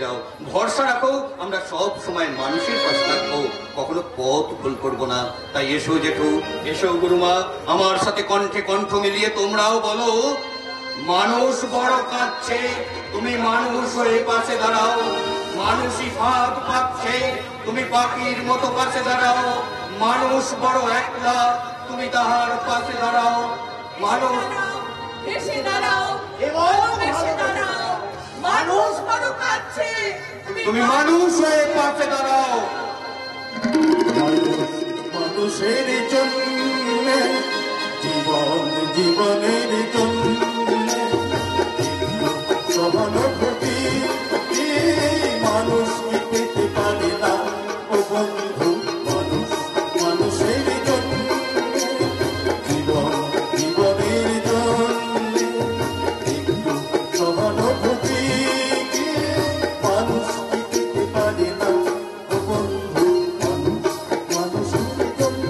যাও, ভরসা রাখো আমরা সব সময় মানুষের পাশে থাকবো, কখনো পথ ভুল করবো না। তাই এসো জেঠু, এসো গুরুমা, আমার সাথে কণ্ঠে কণ্ঠ মিলিয়ে তোমরাও বলো, মানুষ বড় কাঁদছে, তুমি মানুষ হয়ে পাশে দাঁড়াও। মানুষই ফাঁদ পাচ্ছে, তুমি পাখির মতো পাশে দাঁড়াও। মানুষ বড় একলা, তুমি তাহার পাশে দাঁড়াও। মানুষ এসে দাঁড়াও, এসে দাঁড়াও, মানুষ বড় কাঁদছে, তুমি মানুষ হয়ে পাশে দাঁড়াও। মানুষের জন্য জীবন, জীবনের জন্য সহানুভূতি মানুষ পেতে পারে না ও বন্ধু। মানুষ মানুষের জন্য জীবন, জীবনের জন্য একটু সহানুভূতি মানুষ পেতে পারে না ও বন্ধু। মানুষ মানুষের জন্য।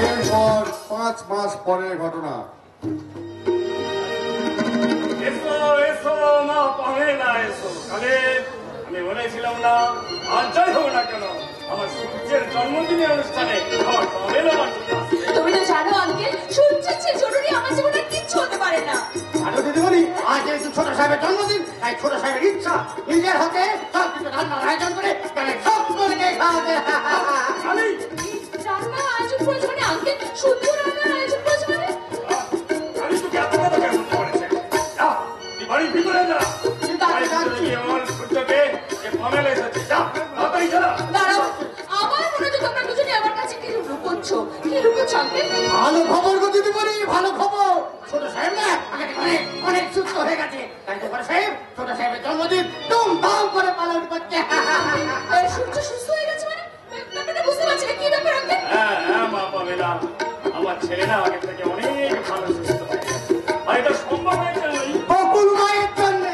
এরপর 5 মাস পরের ঘটনা। এসো এসো মা পামেলা এসো। কালে আমি বলেছিলাম না, আর যাই হোক না কেন আমার সূর্যের জন্মদিনের অনুষ্ঠানে আমার পামেলা তুমি তো জানো আঙ্কেল, সূর্যের চেয়ে জরুরি আমার জীবনে কিচ্ছু হতে পারে না। আরো দিদিমণি, আজ যেহেতু ছোট সাহেবের জন্মদিন, তাই ছোট সাহেবের ইচ্ছা নিজের হাতে সব কিছু রান্নার আয়োজন করে তাহলে সব করে খাওয়াতে। রান্নার আয়োজন করেছে মানে আঙ্কেল, শুধু রান্নার আয়োজন করেছে মানে? আমি তোকে এত কথা কেন বলতে পারছি? যা, তুই বাড়ির ভিতরে যা। বাড়ির ভিতরে গিয়ে আমার সূর্যকে যে পামেলা এসেছে, যা তাড়াতাড়ি যা। দাঁড়াও, আমার মনে হচ্ছে তোমরা দুজনে আমার কাছে কি লুকোচ্ছ? কি লুকোচ্ছ আঙ্কেল? ভালো খবর গো দিদিমণি, ভালো খবর। ছোট সাহেব না আগে অনেক অনেক সুস্থ হয়ে গেছে, তাই তো বড় সাহেব ছোট সাহেবের জন্মদিন ধুমধাম করে পালন করছে। সূর্য সুস্থ হয়ে গেছে মানে? ব্যাপারটা বুঝতে পারছি না, কি ব্যাপার আঙ্কেল? হ্যাঁ হ্যাঁ মা পামেলা, আমার ছেলে না আগে থেকে অনেক ভালো সুস্থ হয়ে গেছে। আর এটা সম্ভব হয়েছে ওই বকুল মায়ের জন্য।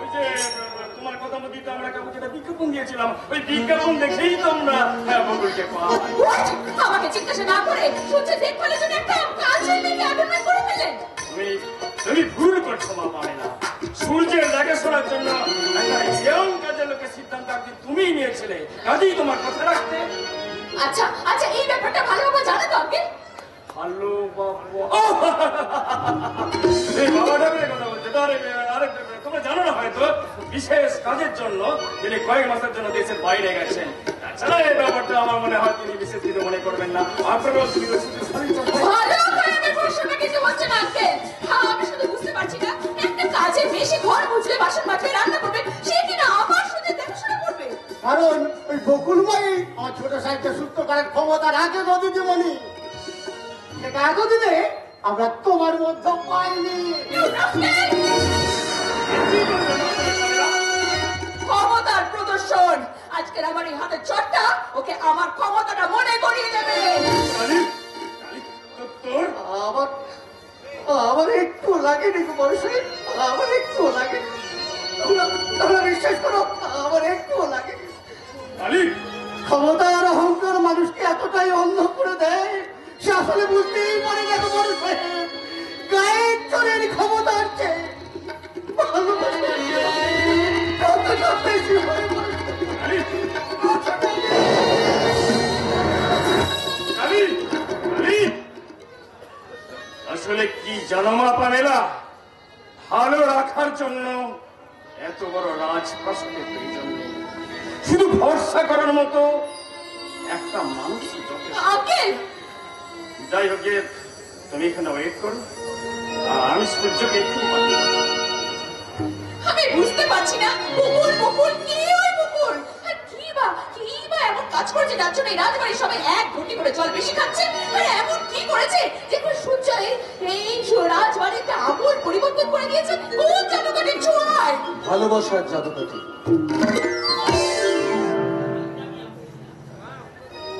ওই যে তোমার কথা মতো তো আমরা কাউকে যেটা বিজ্ঞাপন দিয়েছিলাম, ওই বিজ্ঞাপন দেখেই তো আমরা বকুলকে পাওয়া। আমাকে জিজ্ঞাসা না করে সূর্যের দেখভালের জন্য একটা কাজের মেয়েকে অ্যাপয়েন্টমেন্ট করে ফেলেন। তুমি ভুল করছো মা পামেলা। সূর্যের দেখাশোনার জন্য একটা ইয়ং কাজের লোকের সিদ্ধান্ত আগে তুমিই নিয়েছিলে, কাজেই তোমার কথা রাখতে। আচ্ছা আচ্ছা, এই ব্যাপারটা ভালোভাবে জানো তো আঙ্কেল? ভালো বাবা, এই বাবা ঠাকুরের কথা বলছে তো। আরে তোমরা জানো না হয়তো, বিশেষ কাজের জন্য তিনি কয়েক মাসের জন্য দেশের বাইরে গেছেন। তাছাড়া এই ব্যাপারটা আমার মনে হয় তিনি বিশেষ কিছু মনে করবেন না। আপনারাও তিনি ভালো করে আমার প্রশ্নটা কিছু হচ্ছে না আঙ্কেল। আমি শুধু বুঝতে পারছি না, একটা কাজে বেশি ঘর মুছলে, বাসন মাজবে, রান্না করবে, সে কিনা আমার শুধু দেখাশোনা করবে। কারণ ওই বকুল মাই আমার ছোট সাহেবকে সুস্থ করার ক্ষমতা রাখে গো দিদিমণি। সেটা এতদিনে আমরা তোমার মধ্যে পাইনি। ক্ষমতার প্রদর্শন আজকের আমার এই হাতের চটটা ওকে আমার ক্ষমতাটা মনে করিয়ে দেবে। আমার আমার একটু লাগেনি গো বড় সাহেব, আমার একটু লাগেনি। তোমরা বিশ্বাস করো, আমার একটু লাগেনি। ক্ষমতা আর অহংকার মানুষকে এতটাই অন্ধ করে দেয়, সে আসলে বুঝতেই পারে না গো বড় সাহেব। গায়ের চোরের ক্ষমতা আছে, ভালোবাসার কতটা বেশি হয় বড় সাহেব। আসলে কি জানো মা পামেলা, ভালো রাখার জন্য এত বড় রাজপ্রাসাদের প্রয়োজন নেই, শুধু ভরসা করার মতো একটা মানুষই যথেষ্ট। আঙ্কেল, যাই হোক, তুমি এখানে ওয়েট করো, আর আমি সূর্যকে একটু আমি বুঝতে পারছি না বকুল বকুল কি ওই বকুল, আর কি বা এমন কাজ করেছে যার জন্য এই রাজবাড়ির সবাই এক ঘটি করে জল বেশি খাচ্ছে? আর এমন কি করেছে যে সূর্য এই রাজবাড়িতে আমূল পরিবর্তন করে দিয়েছে? কোন জাদুকাঠির ছোঁয়ায়? ভালোবাসার জাদুকাঠি।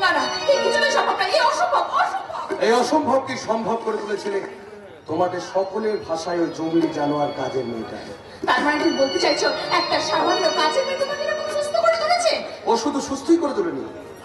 না না, এই কিছুতেই সম্ভব না, এই অসম্ভব অসম্ভব। এই অসম্ভবকে সম্ভব করে তুলেছিলে তোমাদের সকলের ভাষায় ওই জঙ্গলি জানোয়ার কাজের মেয়েটা। তার মানে তুমি বলতে চাইছো একটা সামান্য কাজের মেয়ে তোমাকে এরকম সুস্থ করে তুলেছে? ও শুধু সুস্থই করে তোলেনি,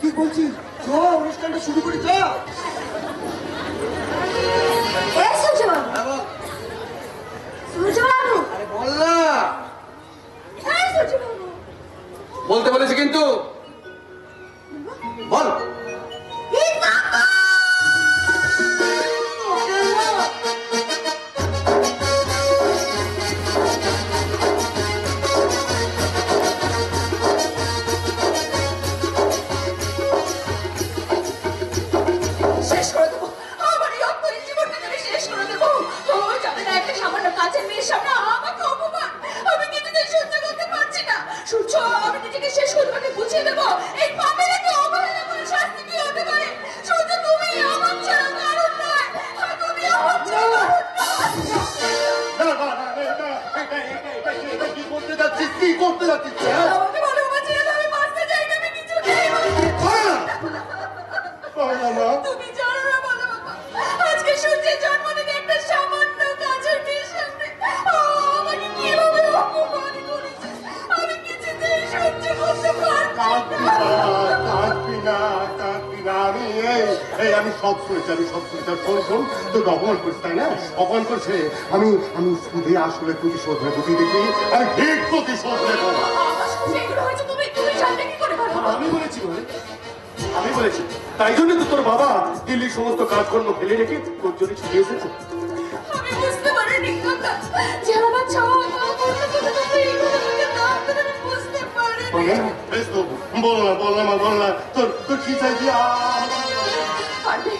কি বলছিস? চ, অনুষ্ঠানটা শুরু করে চ। এই সূর্যবাবু, সূর্যবাবু, আরে বল না। এই সূর্যবাবু, বলতে বলেছি কিন্তু বল। এই কাকা! শেষ করে দেবো, আমার এই অন্তরীণ জীবনটাকে আমি শেষ করে দেবো। ও জানে না একটা সামান্য কাজের মেয়ের সামনে আমাকে অপমান, আমি কিছুতেই সহ্য করতে পারছি না। সূর্য, আমি নিজেকে শেষ করে তোমাকে বুঝিয়ে দেবো এই পামেলাকে অবহেলা করে শাস্তি কি হতে পারে। সূর্য, তুমি আমার ছাড়া কারণ নয়, তুমি আমার ছাড়া কারণ নয়। কি করতে যাচ্ছিস? কি করতে যাচ্ছিস? আমাকে বলো আমার ছেলে, আমি বাঁচতে চাই না, আমি কিছুতেই বাঁচতে চাই না। তুমি জানো না বলো বাবা, আজকে সূর্যের জন্মদিনে একটা সামান্য কাজের মেয়ের সামনে আমাকে কিভাবে অপমান করেছে, আমি কিছুতেই সহ্য করতে পারছি না। আমি সব শুনেছি, আমি সব শুনেছি। শোন শোন, তোকে অপমান করছি তাই না? অপমান করছে। আমি শুধু আসলে প্রতিশোধ নেবো, তুই দেখবি আমি ঠিক প্রতিশোধ নেবো। আমার সাথে এগুলো হয়েছে, তুমি জানলে কি করে ভালো? আমি বলেছি বলে, আমি বলেছি, তাই জন্য তো তোর বাবা দিল্লির সমস্ত কাজকর্ম ফেলে রেখে তোর জন্য ছুটে এসেছে। আমি বুঝতে পারিনি কাকা যে আমার চাওয়া পাওয়া করতে করতে তুমি এইগুলো থেকে দাম দেবে, আমি বুঝতে পারিনি। বেশ তো, বল না বল না মা, বল না, তোর কি চাইছি? পারবে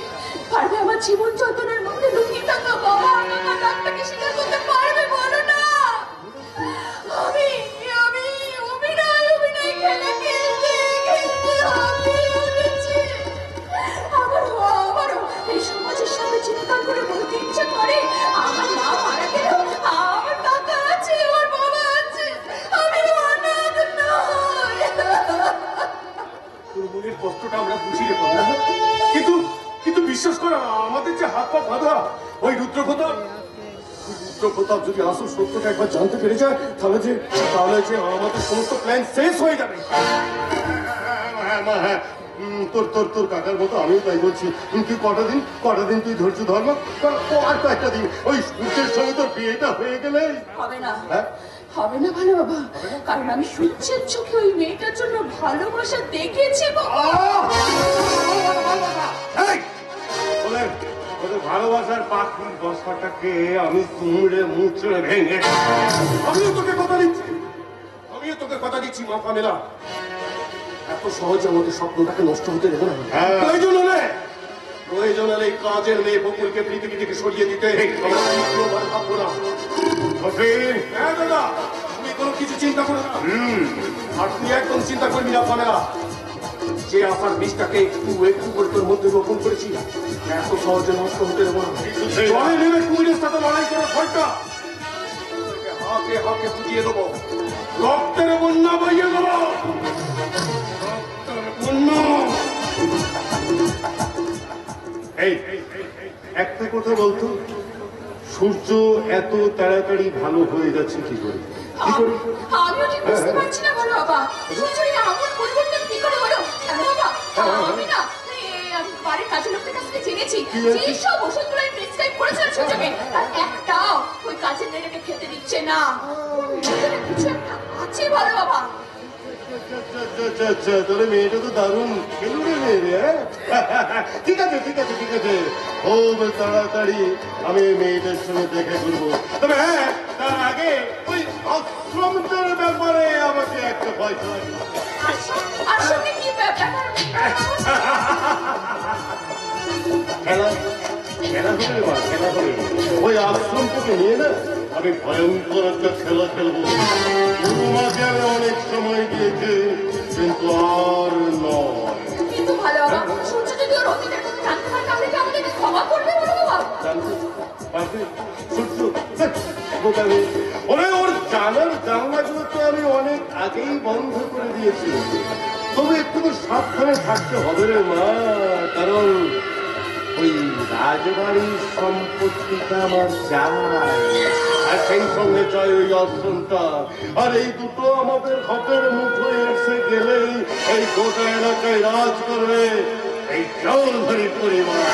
পারবে আমার জীবন যন্ত্রণার মধ্যে লুকিয়ে থাকা বাবা আমার ডাক্তারকে স্বীকার করতে পারবে, বলো না। আমি আমি অভিনয় খেলে খেলতে খেলতে হাঁপিয়ে উঠেছি। আমারও এই সমাজের সামনে চিৎকার করে বলতে ইচ্ছে করে আমার মা মারা গেলেও আমার কাকা আছে, আমার বাবা আছে, আমি অনাথ নই। তোর মনের কষ্টটা আমরা বুঝি রে বাবা, কিন্তু কিন্তু বিশ্বাস কর, আমাদের যে হাত পা বাঁধা ওই রুদ্রপ্রতাপ যদি আসল সত্যটা একবার জানতে পেরে যায়, তাহলে যে আমাদের সমস্ত প্ল্যান শেষ হয়ে যাবে। হ্যাঁ, তোর কাকার মতো আমিও তাই বলছি। তুই কটা দিন তুই ধৈর্য ধর্ম আর কয়েকটা দিন, ওই সূর্যের সঙ্গে তোর বিয়েটা হয়ে গেলে হবে না, হ্যাঁ? হবে না ভালো বাবা, কারণ আমি সূর্যের চোখে ওই মেয়েটার জন্য ভালোবাসা দেখেছি বাবা। ওদের ভালোবাসার পাখির বসাটাকে আমি তুমড়ে মুচড়ে ভেঙে, আমিও তোকে কথা দিচ্ছি মা পামেলা, এত সহজে আমাদের স্বপ্নটাকে নষ্ট হতে দেবো না। তাই জন্য প্রয়োজন হলে এই কাজের মেয়ে বকুলকে পৃথিবী থেকে সরিয়ে দিতে ভাববো না। হ্যাঁ দাদা, তুমি কোনো কিছু চিন্তা করো না। আর তুই একদম চিন্তা করবি না পামেলা। যে আসার বীজটাকে একটু একটু করে তোর মধ্যে রোপণ করেছি, এত সহজে নষ্ট হতে দেবো না। জলে নেমে কুমিরের সাথে লড়াই করার ফলটা হাতে হাতে বুঝিয়ে দেবো, রক্তের বন্যা বইয়ে দেবো, রক্তের বন্যা। এই একটা কথা বলতো, সূর্য এত তাড়াতাড়ি ভালো হয়ে যাচ্ছে কি করে? আমিও ঠিক বুঝতে পারছি না বলো বাবা, সূর্যের এমন পরিবর্তন কি করে হলো? কেন বাবা, আমি না আমি বাড়ির কাজের লোকদের কাছ থেকে জেনেছি যে সব ওষুধগুলো আমি প্রেসক্রাইব করেছিলাম সূর্যকে, আর একটাও ওই কাজের মেয়েটাকে খেতে দিচ্ছে না। কিছু একটা আছে বলো বাবা। তোর মেয়েটা তো দারুণ খেলুড়ে মেয়ে রে। ঠিক আছে ঠিক আছে ঠিক আছে, খুব তাড়াতাড়ি আমি মেয়েটার সঙ্গে দেখে করবো। তবে হ্যাঁ, তার আগে ওই আশ্রমটার ব্যাপারে আমাকে একটা পয়সা আসলে কি ব্যাপার? খেলা খেলা হবে বা খেলা হবে, ওই আশ্রমটাকে নিয়ে না আমি ভয়ঙ্কর একটা খেলা খেলবো। তোমাকে আমি অনেক সময় দিয়েছে, কিন্তু আর নয়। কিন্তু ভালো বাবা, সূর্য যদি ওর অতীতের কথা জানতে পারে তাহলে কি আমাদেরকে ক্ষমা করবে বলো বাবা? জানতে পারবে সূর্য? ওরে ওর জানার জানলাগুলো তো আমি অনেক আগেই বন্ধ করে দিয়েছি। তবে একটু তো সাবধানে থাকতে হবে রে মা, কারণ ওই রাজবাড়ির সম্পত্তিটা আমার চাই, আর সেই সঙ্গে চাই ওই আশ্রমটা। আর এই দুটো আমাদের হাতের মুঠোয় এসে গেলেই এই গোটা এলাকায় রাজ করবে এই চৌধুরী পরিবার।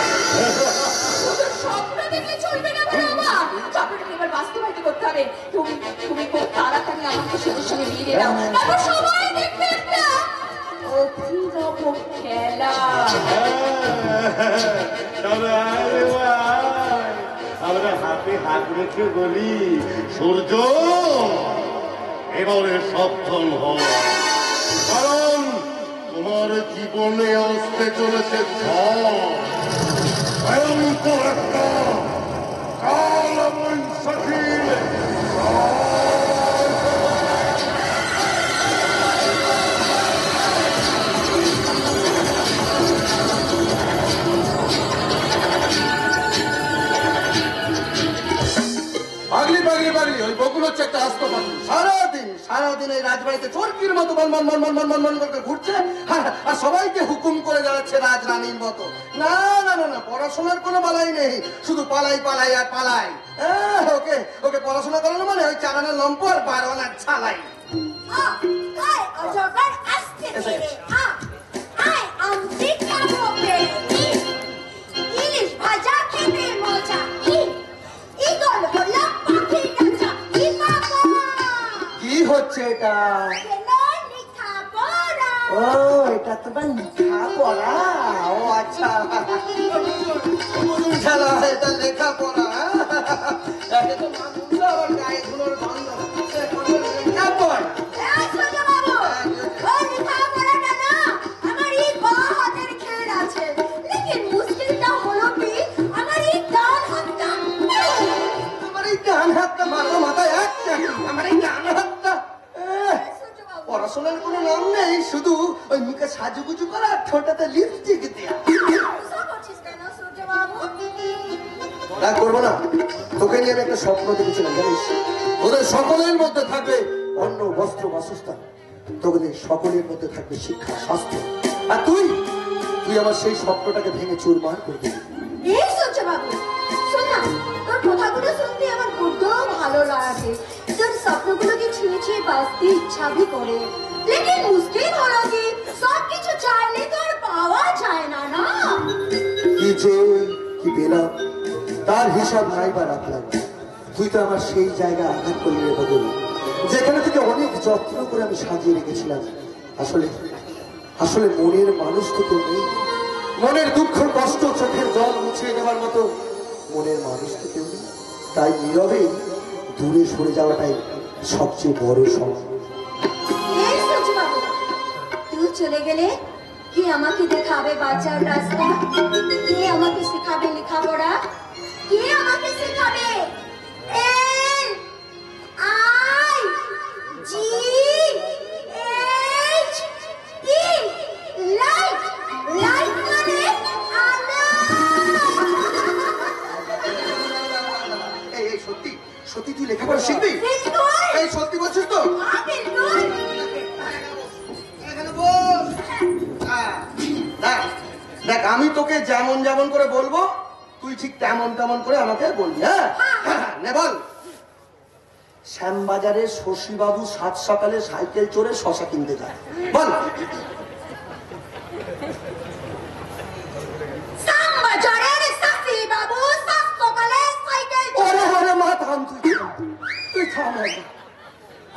স্বপ্ন দেখলে চলবে না বলো বাবা, স্বপ্নটাকে এবার বাস্তবায়িত করতে হবে। তুমি তুমি খুব তাড়াতাড়ি আমাকে সূর্যের সঙ্গে বিয়ে দিয়ে দাও, তারপর সবাই দেখবে একটা অভিনব খেলা। আমরা হাতে হাত রেখে বলি, সূর্য এবারে সাবধান হও, কারণ তোমার জীবনে আসতে চলেছে ভয়ঙ্কর একটা কালবৈশাখী। পাগলি পাগলি পাগলি, ওই বকুল হচ্ছে একটা আস্ত পাগলি। সারাদিন এই রাজবাড়িতে চরকির মতো মন মন মন মন মন মন মন করে ঘুরছে, আর সবাইকে হুকুম করে যাচ্ছে রাজরানীর মতো। না না না না, পড়াশোনার কোনো বালাই নেই, শুধু পালাই পালাই আর পালাই। ওকে ওকে পড়াশোনা করানো মানে ওই চালানের লম্প আর 12 আনার ছালাই। ইলিশ ভাজা খেতে মজা, ইগল হলো পাখির কাঁচা, কি হচ্ছে এটা? ও, এটা তোমার লেখা পড়া? ও আচ্ছা, খেলা এটা লেখা পড়া। একে তো মানুষ আবার গায়ে ধুলোর গন্ধ, লেখা পড়া। পড়াশোনার কোনো নাম নেই, শুধু ওই মুখে সাজুগুজু করা, ঠোঁটাতে লিপস্টিক দেয়া। রাগ করবো না, তোকে নিয়ে আমি একটা স্বপ্ন দেখেছিলাম জানিস, ওদের সকলের মধ্যে থাকবে অন্ন বস্ত্র বাসস্থান, তোদের সকলের মধ্যে থাকবে শিক্ষা স্বাস্থ্য, আর তুই তুই আমার সেই স্বপ্নটাকে ভেঙে চুরমার করে দিবি। এই সূর্য বাবু, শোন না, তোর কথাগুলো শুনতে আমার বড্ড ভালো লাগে। তোর স্বপ্নগুলোকে ছুঁয়ে ছুঁয়ে বাঁচতে ইচ্ছা ভি করে, লেকিন মুশকিল হলো কি সব কিছু চাইলে তো আর পাওয়া যায় না। না কি যে কি পেলাম তার হিসাব নাই বা রাখলাম। তুই তো আমার সেই জায়গা আঘাত করলি রে বদল, যেখানে থেকে অনেক যত্ন করে আমি সাজিয়ে রেখেছিলাম। আসলে আসলে মনের মানুষ তো কেউ নেই, মনের দুঃখ কষ্ট চোখের জল মুছিয়ে দেওয়ার মতো মনের মানুষ তো কেউ নেই। তাই নীরবে দূরে সরে যাওয়াটাই সবচেয়ে বড় সময়। এই সূর্য বাবু, তুই চলে গেলে কে আমাকে দেখাবে বাঁচার রাস্তা? কে আমাকে শেখাবে লেখাপড়া? কে আমাকে শেখাবে এই সত্যি সত্যি তুই লেখাপড়া শিখবি? এই সত্যি বলছিস তো? দেখ আমি তোকে যেমন যেমন করে বলবো তুই ঠিক তেমন তেমন করে আমাকে বলবি। হ্যাঁ নে বল। শ্যামবাজারে শশীবাবু সাত সকালে সাইকেল চড়ে শশা কিনতে যায়, বল।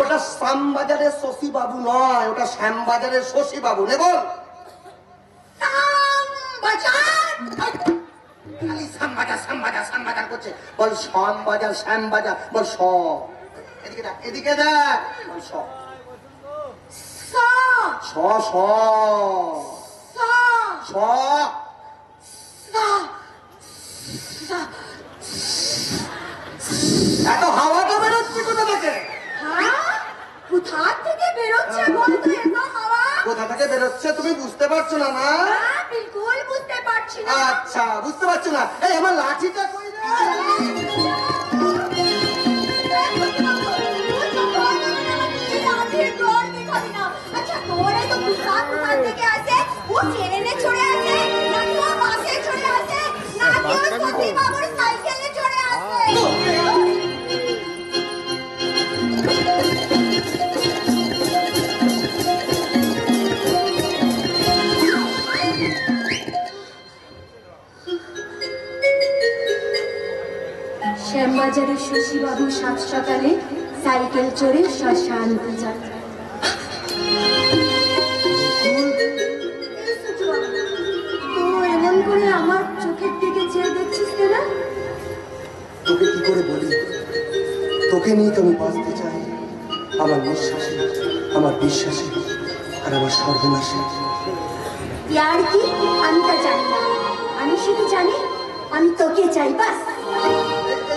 ওটা শ্যামবাজারের শশীবাবু নয়, ওটা শ্যামবাজারের শশীবাবু। নে বল। খালি শ্যামবাজার শ্যামবাজার শ্যামবাজার করছে। বল শ্যামবাজার শ্যামবাজার, বল স। এদিকে দেখ, এদিকে দেখ, বল স স স স। এত হাওয়াটা বেরোচ্ছে কোথা থেকে? কোথা থেকে বেরোচ্ছে বলতো? এত হাওয়া কোথা থেকে বেরোচ্ছে তুমি বুঝতে পারছো না? না বিলকুল বুঝতে পারছি না। আচ্ছা বুঝতে পারছো না? এই আমার লাঠিটা কই রে? আচ্ছা তোরে তো কোথা থেকে আসে? ও ট্রেনে চড়ে আসে নাকি ও বাসে চড়ে আসে নাকি ও সতী বাবুর সাইকেলে চড়ে আসে? শ্যামবাজারের শশীবাবু সাত সকালে সাইকেল চড়ে শশা আনতে যান। তো এমন করে আমার চোখের দিকে চেয়ে দেখছিস কেন? তোকে কি করে বলি? তোকে নিয়ে তো আমি বাঁচতে চাই, আমার নিঃশ্বাসে, আমার বিশ্বাসে আর আমার সর্বনাশে। ইয়ার কি আমি তা জানি না, আমি শুধু জানি আমি তোকে চাই, বাস।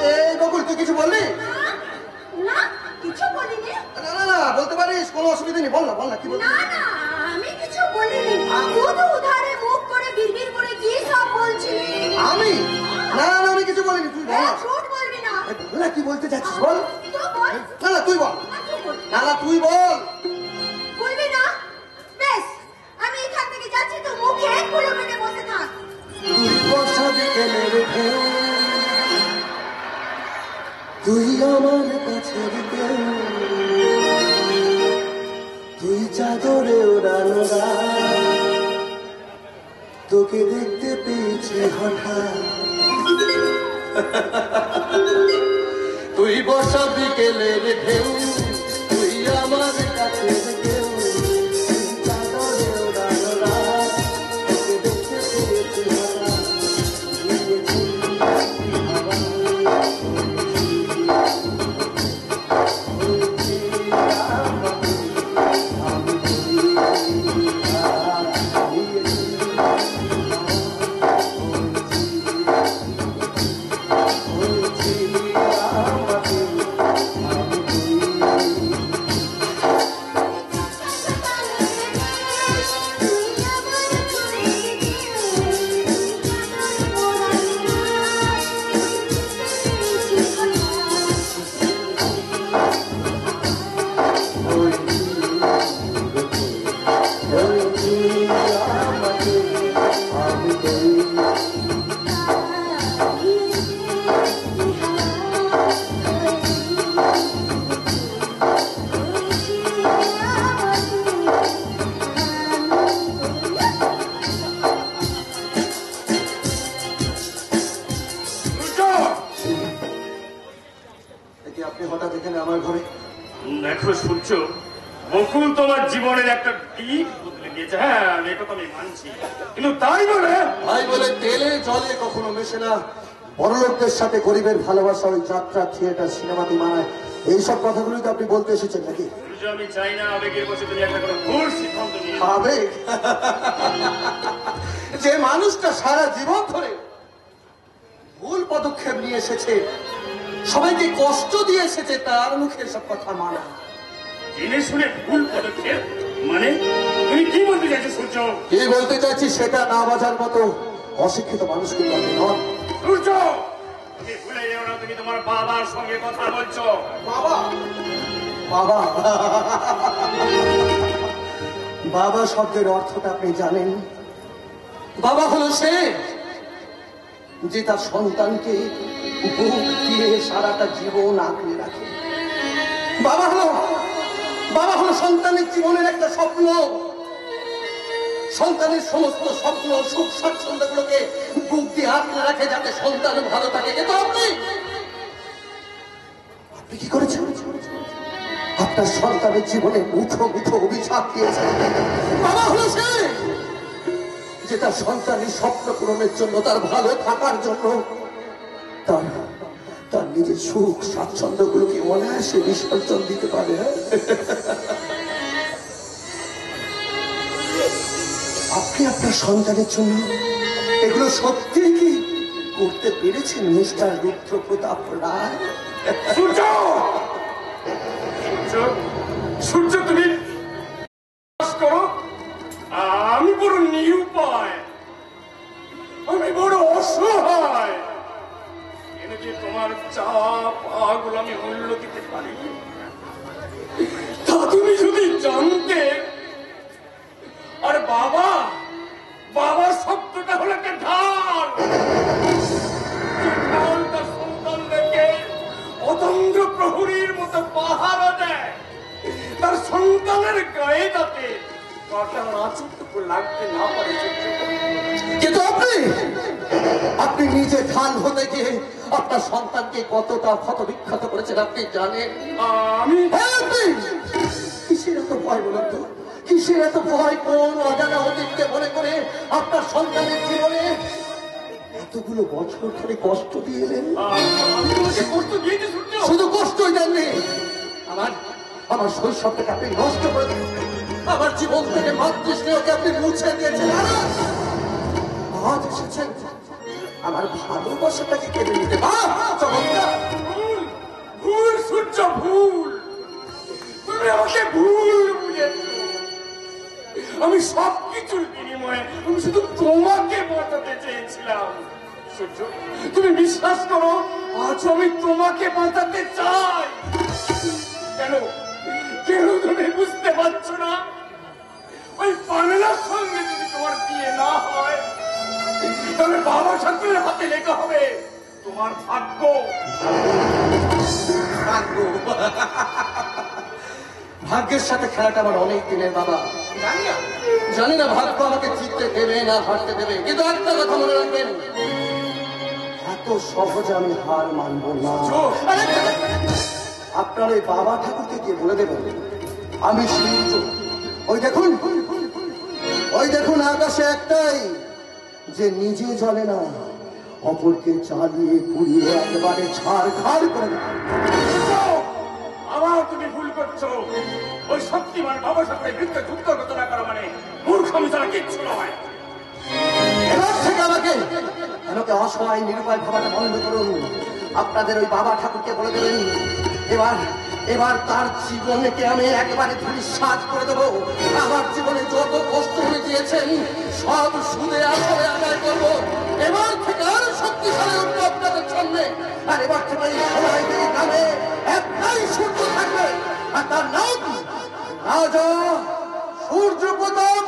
এই বকুল তুই কিছু বললি? না কিছু বলিনি। না না না বলতে পারিস, কোনো অসুবিধা নেই, বল না বল না কি বললি? না না আমি কিছু বলিনি, শুধু উধারে মুখ করে বিড়বিড় করে কি সব বলছিলি। আমি না না আমি কিছু বলিনি, তুই বল। ঝুট বলবি না। বল না কি বলতে চাচ্ছিস, বল। তো বল। না না তুই বল। তুই বল। না না তুই বল। বলবি না? বেশ আমি এখান থেকে যাচ্ছি, তো মুখে কুলো মেরে বসে থাক। তুই বসা বিকেলের ঢেউ, তুই আমার কাছের কেউ, তুই চাদরে ওড়ানো রাত, তোকে দেখতে পেয়েছি হঠাৎ। তুই বসা বিকেলের ঢেউ, তুই আমার কাছের কেউ, তুই চাদরে ওড়ানো রাত, তোকে দেখতে পেয়েছি হঠাৎ। আপনি হঠাৎ এখানে আমার ঘরে? দেখো সূর্য, বকুল তোমার জীবনের একটা দিক বদলে দিয়েছে। হ্যাঁ আমি এটা তো আমি মানছি, কিন্তু তাই বলে তেলে জলে কখনো মেশে না। বড়লোকদের সাথে গরিবের ভালোবাসা ওই যাত্রা থিয়েটার সিনেমাতে মানায়। এইসব কথাগুলোই তো আপনি বলতে এসেছেন নাকি? সূর্য, আমি চাই না আবেগের বসে তুমি একটা কোনো ভুল সিদ্ধান্ত নিয়ে আবেগ? যে মানুষটা সারা জীবন ধরে ভুল পদক্ষেপ নিয়ে এসেছে, সবাইকে কষ্ট দিয়ে এসেছে, তার মুখে সব কথা মানা। জেনে শুনে ভুল পদক্ষেপ মানে? তুমি কি বলতে চাইছো সূর্য? কি বলতে চাইছি সেটা না বোঝার মতো অশিক্ষিত মানুষ কিন্তু আপনি নন। সূর্য, তুমি ভুলে যেও না তুমি তোমার বাবার সঙ্গে কথা বলছো। বাবা? বাবা? বাবা শব্দের অর্থটা আপনি জানেন? বাবা হলো সে যে তার সন্তানকে বুক দিয়ে সারাটা জীবন আঁকড়ে রাখে। বাবা হলো সন্তানের জীবনের একটা স্বপ্ন। সন্তানের সমস্ত স্বপ্ন, সুখ স্বাচ্ছন্দ্যগুলোকে বুক দিয়ে আঁকড়ে রাখে যাতে সন্তান ভালো থাকে। কিন্তু আপনি কি করেছেন? আপনার সন্তানের জীবনে মুঠো মুঠো অভিশাপ দিয়েছেন। বাবা হলো সে যে তার সন্তানের স্বপ্ন পূরণের জন্য, তার ভালো থাকার জন্য তার নিজের সুখ স্বাচ্ছন্দ্যগুলোকে অনায়াসে বিসর্জন দিতে পারে। আপনি আপনার সন্তানের জন্য এগুলো সত্যি কি করতে পেরেছেন মিস্টার রুদ্র প্রতাপ রায়? সূর্য, সূর্য, তুমি করো। আমি বড় নিরুপায়, আমি বড় অসহায়। যে তোমার চা পাগুলো আমি মূল্য দিতে পারি তা তুমি যদি জানতে। আর বাবা শব্দটা হলো একটা ঢাল। ঢাল তার সন্তানদেরকে অতন্দ্র প্রহরীর মতো পাহারা দেয়, তার সন্তানের গায়ে যাতে কটা আঁচড়টুকু লাগতে না পারে। কিন্তু আপনি নিজে ঢাল হতে গিয়ে আপনার সন্তানকে কতটা ক্ষত বিখ্যাত করেছেন আপনি জানেন? আমি কিসের এত ভয় বলুন তো? কিসের এত ভয়? কোন অজানা অতীতকে মনে করে আপনার সন্তানের জীবনে এতগুলো বছর ধরে কষ্ট দিয়ে এলেন? কষ্ট দিয়েছি সূর্য। শুধু কষ্টই দেননি, আমার শৈশবটাকে আপনি নষ্ট করে দিয়েছেন। আমার জীবন থেকে মাতৃস্নেহকে আপনি মুছে দিয়েছেন। আজ এসেছেন আমার ভালোবাসাটাকে কেড়ে নিতে। চমৎকার! ভুল সূর্য, ভুল। তুমি আমাকে ভুল বুঝেছ। আমি সবকিছুর বিনিময়ে আমি শুধু তোমাকে বাঁচাতে চেয়েছিলাম। সূর্য, তুমি বিশ্বাস করো, আজ আমি তোমাকে বাঁচাতে চাই। কেন তুমি বুঝতে পারছো না? ওই পামেলার সঙ্গে যদি তোমার বিয়ে না হয় তাহলে বাবা ঠাকুরের হাতে লেখা হবে তোমার ভাগ্য। ভাগ্যের সাথে খেলাটা আমার অনেক দিনের বাবা। জানি না ভাগ্য আমাকে জিততে দেবে না হারতে দেবে, কিন্তু একটা কথা মনে রাখবেন, এত সহজে আমি হার মানব না। আপনার ওই বাবা ঠাকুরকে গিয়ে বলে দেবেন আমি সূর্য। ওই দেখুন আকাশে একটাই যে নিজে জ্বলে না, অপরকে জ্বালিয়ে পুড়িয়ে একেবারে ছাড়খাড় করে দেবে। আবার তুমি ভুল করছো। ওই শক্তিমান বাবা সাথে বিরুদ্ধে যুদ্ধ ঘটনা করা মানে মূর্খামি ছাড়া কিচ্ছু নয়। এবার থেকে আমাকে অসহায় নিরুপায় ভাবাটা বন্ধ করুন। আপনাদের ওই বাবা ঠাকুরকে বলে দেবেন এবার তার জীবনকে আমি একেবারে ধূলিসাৎ করে দেবো। আমার জীবনে যত কষ্ট উনি দিয়েছেন সব সুদে আসলে আদায় করবো। এবার থেকে আর শক্তিশালী উঠবো আপনাদের সামনে। আর এবার থেকে এই সবাই গ্রামে একটাই সূর্য থাকবে, আর তার নাম রাজা সূর্য প্রতাপ।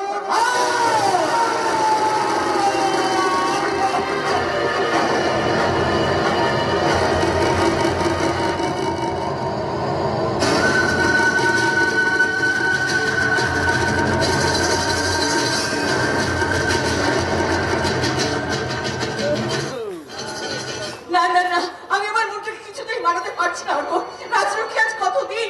না, আমি আমার মনটাকে কিছুতেই মানাতে পারছি না। রাজলক্ষ্মী আজ কতদিন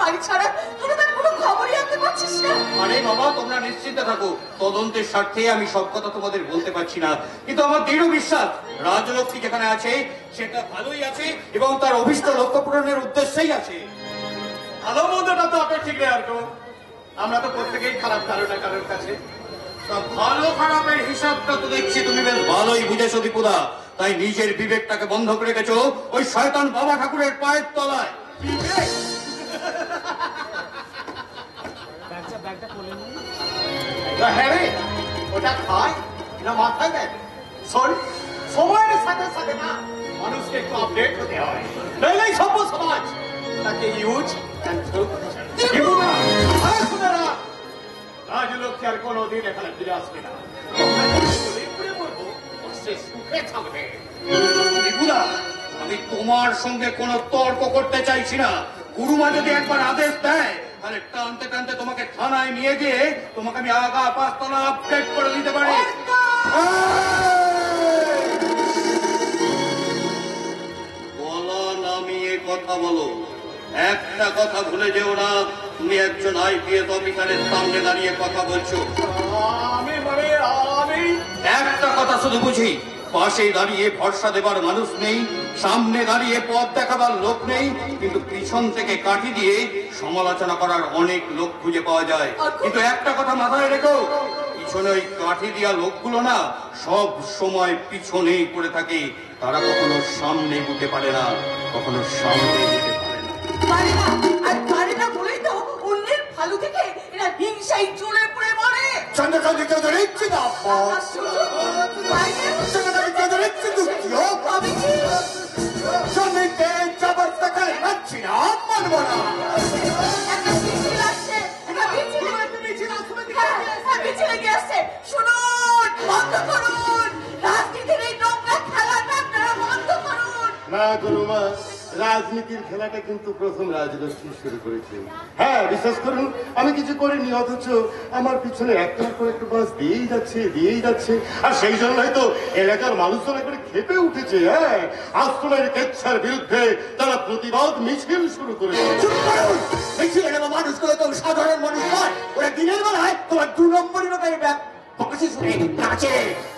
বাড়ি ছাড়া, তোরা তার কোনো খবরই আনতে পারছিস না। আরে বাবা, তোমরা নিশ্চিন্তে থাকো। তদন্তের স্বার্থে আমি সব কথা তোমাদের বলতে পারছি না, কিন্তু আমার দৃঢ় বিশ্বাস রাজলক্ষ্মী যেখানে আছে সেটা ভালোই আছে এবং তার অভীষ্ট লক্ষ্য পূরণের উদ্দেশ্যেই আছে। ভালো মন্দটা তো আপনার ঠিক নেই আর কেউ, আমরা তো প্রত্যেকেই খারাপ কারোর কারোর কাছে। তা ভালো খারাপের হিসাবটা তো দেখছি তুমি বেশ ভালোই বুঝেছো দীপুদা, তাই নিজের বিবেকটাকে বন্ধ করে রেখেছো ওই শয়তান বাবা ঠাকুরের পায়ের তলায়। হ্যাঁ রে, ওটা খায় না মাথায় দেয়? শোন, সময়ের সাথে সাথে না মানুষকে একটু আপডেট হতে হয়, নইলেই সভ্য সমাজ তাকে ইউজ অ্যান্ড থ্রো করছে। রাজলক্ষ্মী আর কোনোদিন এখানে ফিরে আসবে না। সুখে থাকবে। দীপুদা, আমি তোমার সঙ্গে কোনো তর্ক করতে চাইছি না। গুরুমা যদি একবার আদেশ দেয় তাহলে টানতে টানতে তোমাকে থানায় নিয়ে গিয়ে তোমাকে আমি আগা পাঁচতলা আপডেট করে দিতে পারি। গলা নামিয়ে কথা বলো। একটা কথা ভুলে যেও না, তুমি একজন আইপিএস অফিসারের সামনে দাঁড়িয়ে কথা বলছো। আমি একটা কথা শুধু বুঝি, পাশে দাঁড়িয়ে ভরসা দেবার মানুষ নেই, সামনে দাঁড়িয়ে পথ দেখাবার লোক নেই, কিন্তু পিছন থেকে কাঠি দিয়ে সমালোচনা করার অনেক লোক খুঁজে পাওয়া যায়। কিন্তু একটা কথা মাথায় রেখো, পিছনে ওই কাঠি দিয়া লোকগুলো না সব সময় পিছনেই পড়ে থাকে, তারা কখনো সামনে বুঝতে পারে না, কখনো সামনে বুঝতে পারে না। আর পারে না বলেই তো অন্যের ভালো থেকে এরা হিংসায় চলে পড়ে মরে। চন্দ্রকান্তি চৌধুরী জমিতে জবরদস্ত করে রাখছি না, মানব না। একটা মিছিল আসছে, একটা মিছিলে গিয়ে আসছে। শুনুন, বন্ধ করুন রাজনীতির এই নোংরা খেলাটা, আপনারা বন্ধ করুন। না গুরুমা, রাজনীতির খেলাটা কিন্তু প্রথম রাজলক্ষ্মী শুরু করেছে। হ্যাঁ, বিশ্বাস করুন আমি কিছু করিনি, অথচ আমার পিছনে একটার পর একটা বাস দিয়েই যাচ্ছে। আর সেই জন্যই তো এলাকার মানুষজন করে খেপে উঠেছে। হ্যাঁ, আশ্রমের কেচ্ছার বিরুদ্ধে তারা প্রতিবাদ মিছিল শুরু করেছে। চুপ করুন, মিছিলে নেওয়া মানুষগুলো তো সাধারণ মানুষ নয়, ওরা দিনের বেলায় তোমার 2 নম্বরই লোকের বকাশি শুনে নাচে,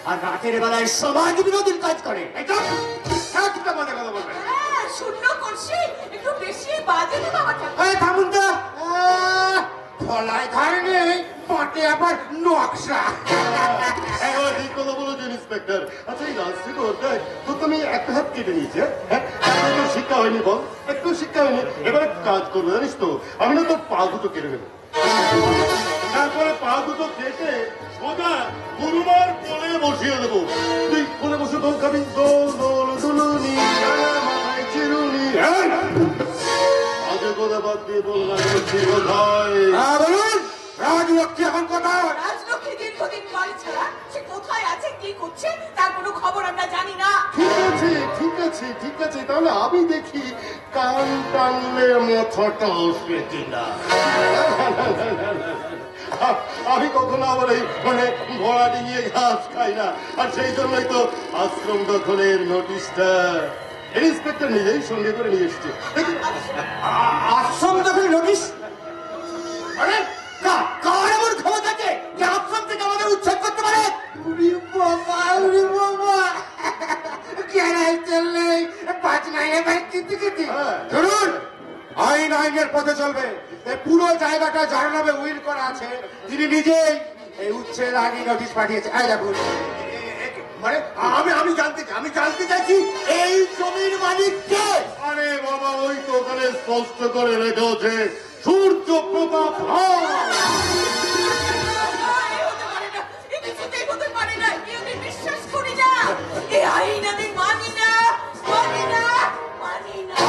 আর রাতের বেলায় সমাজ বিরোধীর কাজ করে। এটা একটা মনে কথা বলবেন। হ্যাঁ, শূন্য করছি, একটু বেশি বাজে না বাবা ঠাকুর। এই থামুন তো, ফলায় ঘর নেই, পটে আবার নকশা। এবার ঠিক কথা বলেছেন ইন্সপেক্টর। আচ্ছা, এই রাজনীতি করতে তো তুমি একটা হাত কেটে নিয়েছে। হ্যাঁ, একটু শিক্ষা হয়নি বল, একটু শিক্ষা হয়নি। এবার কাজ করবে জানিস তো, আমি না তো পা দুটো কেটে নেবো, তারপরে পা দুটো কেটে সোজা গুরুমার কোলে বসিয়ে দেবো। তুই কোলে বসে দোল খাবি, দোল দোল দুলুনি, মাথায় চিরুনি। হ্যাঁ, আজে কথা বাদ দিয়ে বল রাজলক্ষ্মী কোথায়? বলুন, রাজলক্ষ্মী এখন কোথায়? রাজলক্ষ্মী দীর্ঘদিন বাড়ি ছাড়া, সে কোথায় আছে কি করছে তার কোনো খবর আমরা জানি না। ঠিক আছে, তাহলে আমি দেখি কান টানলে মাথাটা আসবে কিনা। আমি কখনো আবার এই ঘোড়া ডিঙিয়ে ঘাস খাই না, আর সেই জন্যই তো আশ্রম দখলের নোটিশটা ইন্সপেক্টর নিজেই সঙ্গে করে নিয়ে এসছে। আশ্রম দখলের নোটিশ? আরে কার এমন ক্ষমতা আছে যে আশ্রম থেকে আমাদের উচ্ছেদ করতে পারে? উরি বাবা, কেন চললে 5 নাইনে বাইক কিনতে ধরুন, আইনের পথে চলবে। এই পুরো জায়গাটা যার নামে উইল করা আছে, তিনি নিজেই এই উচ্ছেদ আগে নোটিশ পাঠিয়েছে। দেখুন, মানে আমি জানতে চাইছি এই জমির মালিক কে? আরে বাবা, ওই তো ওখানে স্পষ্ট করে লেখা আছে সূর্য প্রতাপ রায়। হতে পারে না, এ কিছুতেই হতে পারে না, এ আমি বিশ্বাস করি না। এই আইন আমি মানি না।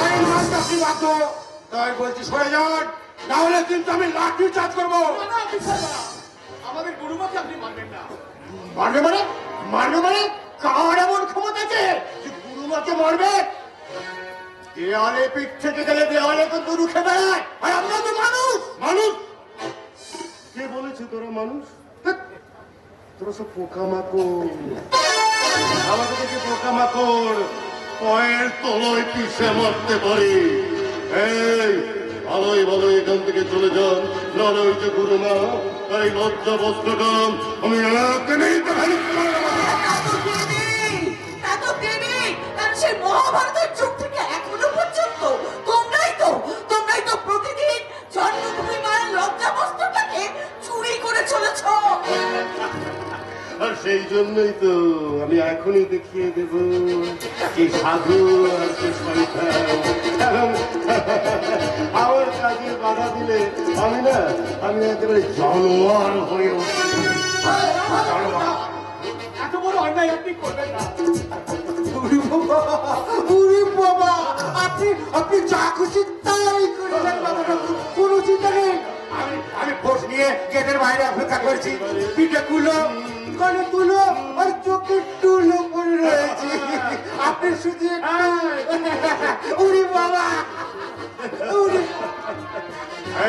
আইন মানতে আপনি বাধ্য, তাই বলছি সরে যান, না হলে কিন্তু আমি লাঠি চার্জ করবো। আমাদের গুরুমাকে আপনি মানবেন না। মারবে মানে কার এমন ক্ষমতা আছে যে গুরুমাকে মারবে? দেওয়ালে পিঠ থেকে গেলে দেওয়ালে কিন্তু রুখে বেড়ায়, আর আমরা তো মানুষ। কে বলেছে তোরা মানুষ? তোরা সব পোকামাকড়। আমাকে দেখে পোকামাকড় পায়ের তলায় পিষে মারতে পারি। এই ভালোই এখান থেকে চলে যান, নাহলে ওই যে গুরুমা এই লজ্জা বস্তুটা আমি একদিনেই দেখানি সেই মহাভারতের যুগ থেকে এখনো পর্যন্ত তোমরাই তো প্রতিদিন জন্মভূমি মায়ের লজ্জা বস্তুটাকে চুরি করে চলেছ। আর সেই জন্যই তো আমি এখনই দেখিয়ে দেব কি সাধু আর কি শয়তান। আমার কাজে বাধা দিলে আমি একেবারে জানোয়ার হয়ে উঠি। এত বড় অন্যায় আপনি করবেন না। উরি বাবা, আপনি যা খুশি তাই করেছেন বাবাটা, কোনো চিন্তা নেই। আমি ফোর্স নিয়ে গেটের বাইরে অপেক্ষা করছি, পিঠে কুলো কানে তুলো আর চোখে টুলো পড়ে রয়েছি। আপনি শুধু উরি বাবা, উরি।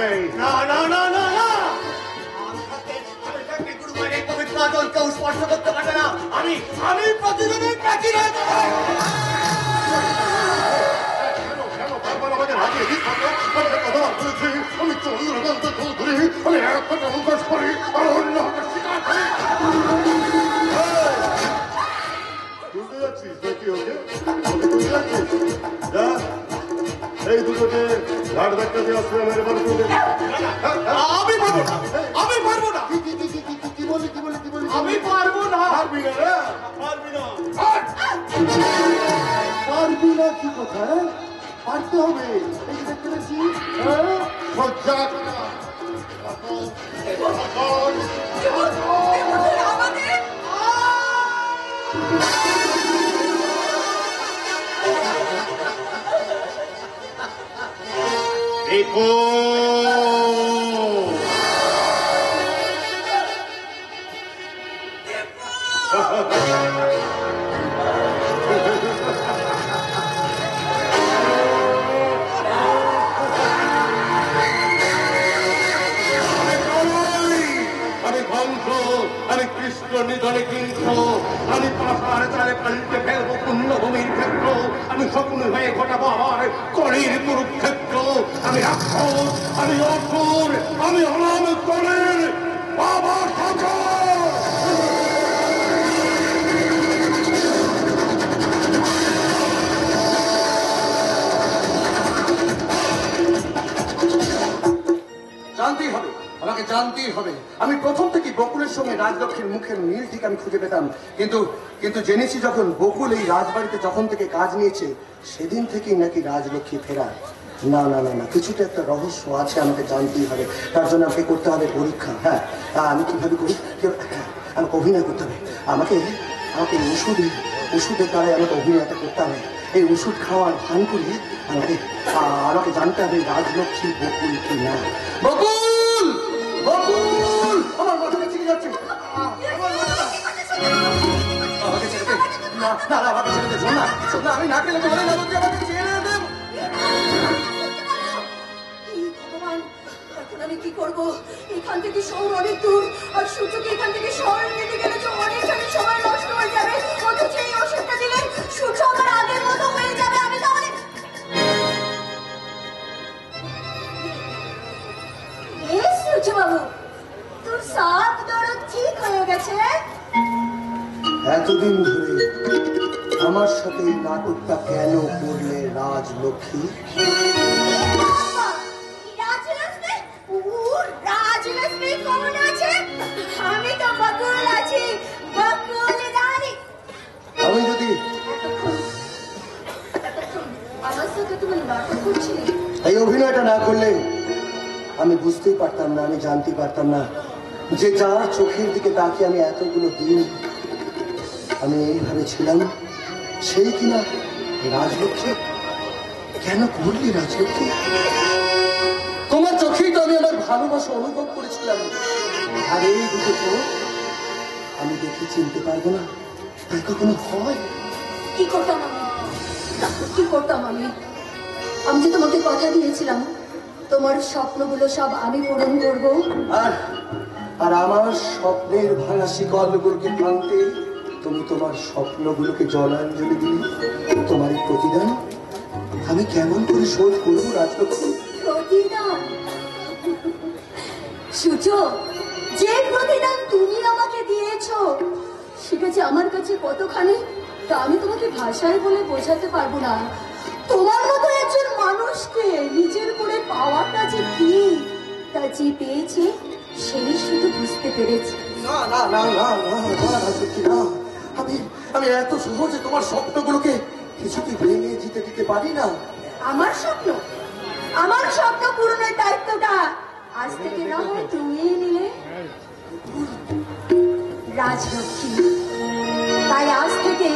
এই, না না না না না পবিত্র আচল কেউ স্পর্শ করতে পারবে না। আমি প্রতিদিনই প্রাচীর হয়ে যাবো। কেন বারবার আমাকে লাগিয়ে দিচ্ছ? আমি কথা বলেছি, আমি চন্দ্রকান্ত চৌধুরী, আমি এক কথা মুখোশ করি আর অন্য হাতে স্বীকার করি। বুঝতে যাচ্ছিস নাকি ওকে? বুঝতে যাচ্ছিস? যা, এই দুটোকে ঘাট ধাক্কা দিয়ে আসলে মেরে বার করবে। আমি পারবো না, আমি পারবো না, কি বলি আমি পারবো না। পারবি না রে? পারবি না। পারবি না কি কথা? পারতে হবে। এই যে দেখতে পাচ্ছিস, সজ্জা করা। আমাদের দেখো আমি ধ্বংস, আমি কৃষ্ণ নিধনে কিন্তু আমি পাশার চালে পাল্টে ফেলবো পুণ্যভূমির ক্ষেত্র, আমি স্বপ্ন হয়ে ঘটাবো আমার কলির কুরুক্ষেত্র। আমি রাক্ষস, আমি অসুর, আমি হলাম কলির বাবা ঠাকুর। জানতেই হবে, আমাকে জানতেই হবে। আমি প্রথম থেকে বকুলের সঙ্গে রাজলক্ষ্মীর মুখের মিল ঠিক আমি খুঁজে পেতাম, কিন্তু জেনেছি যখন বকুল এই রাজবাড়িতে যখন থেকে কাজ নিয়েছে সেদিন থেকেই নাকি রাজলক্ষ্মী ফেরা। না না না না, কিছুটা একটা রহস্য আছে, আমাকে জানতেই হবে। তার জন্য আমাকে করতে হবে পরীক্ষা। হ্যাঁ, আমি কিভাবে করি? আমাকে অভিনয় করতে হবে। আমাকে ওষুধের দ্বারাই আমাকে অভিনয়টা করতে হবে। এই ওষুধ খাওয়ার ভান করে আমাকে জানতে হবে রাজলক্ষ্মী বকুল কি না। বকুল, বকুল, আমার মাথাটা চিড়ে যাচ্ছে। আমাকে ছেড়ে দে। না না, আমাকে ছেড়ে দে। শোন না, আমি না গেলে তোমাদের না বলতে আমাকে ছেড়ে দে। ভগবান, এখন আমি কি করব? এখান থেকে শহর অনেক দূর, আর সূর্যকে এখান থেকে শহরে নিতে গেলে যে অনেকখানি সময় নষ্ট হয়ে যাবে। অথচ এই ওষুধটা দিলে সূর্য আমার আগের মতো হয়ে যাবে। আমি তাহলে সূর্যবাবু, তোর সব দরদ ঠিক হয়ে গেছে? এতদিন ধরে আমার সাথে এই নাটকটা কেন করলে রাজলক্ষ্মী? রাজলক্ষ্মী? রাজলক্ষ্মী কমন আছে? আমি তো বকুল আছি, বকুল রানী। আমি যদি আমার সাথে তুমি নাটক করছিলে? এই অভিনয়টা না করলে আমি বুঝতেই পারতাম না, আমি জানতে পারতাম না যে যার চোখের দিকে তাকিয়ে আমি এতগুলো দিন আমি এইভাবে ছিলাম, সেই কিনা রাজলক্ষ্মী। কেন করলি রাজলক্ষ্মী? তোমার চোখেই তো আমি আমার ভালোবাসা অনুভব করেছিলাম। আর এই দুটো চোখ আমি দেখে চিনতে পারবো না, তাই কখনো হয়? কি করতাম আমি? কি করতাম আমি? আমি যে তোমাকে কথা দিয়েছিলাম তোমার স্বপ্নগুলো সব আমি পূরণ করবো। আর আমার স্বপ্নের ভাঙা শিকলগুলোকে ভাঙতে তুমি তোমার স্বপ্নগুলোকে জলাঞ্জলি দিলে। তোমার এই প্রতিদান আমি কেমন করে শোধ করবো রাজলক্ষ্মী? প্রতিদান? সূর্য, যে প্রতিদান তুমি আমাকে দিয়েছো সেটা যে আমার কাছে কতখানি তা আমি তোমাকে ভাষায় বলে বোঝাতে পারবো না। তোমার মতো একজন মানুষকে নিজের করে পাওয়াটা যে কি তা যে পেয়েছে সেই শুধু বুঝতে পেরেছে। না না না না না না রাজলক্ষ্মী না, আমি এত সহজে তোমার স্বপ্নগুলোকে কিছুতেই ভেঙে দিতে দিতে পারি না। আমার স্বপ্ন পূরণের দায়িত্বটা আজ থেকে না হয় তুমি নিলে রাজলক্ষ্মী। তাই আজ থেকে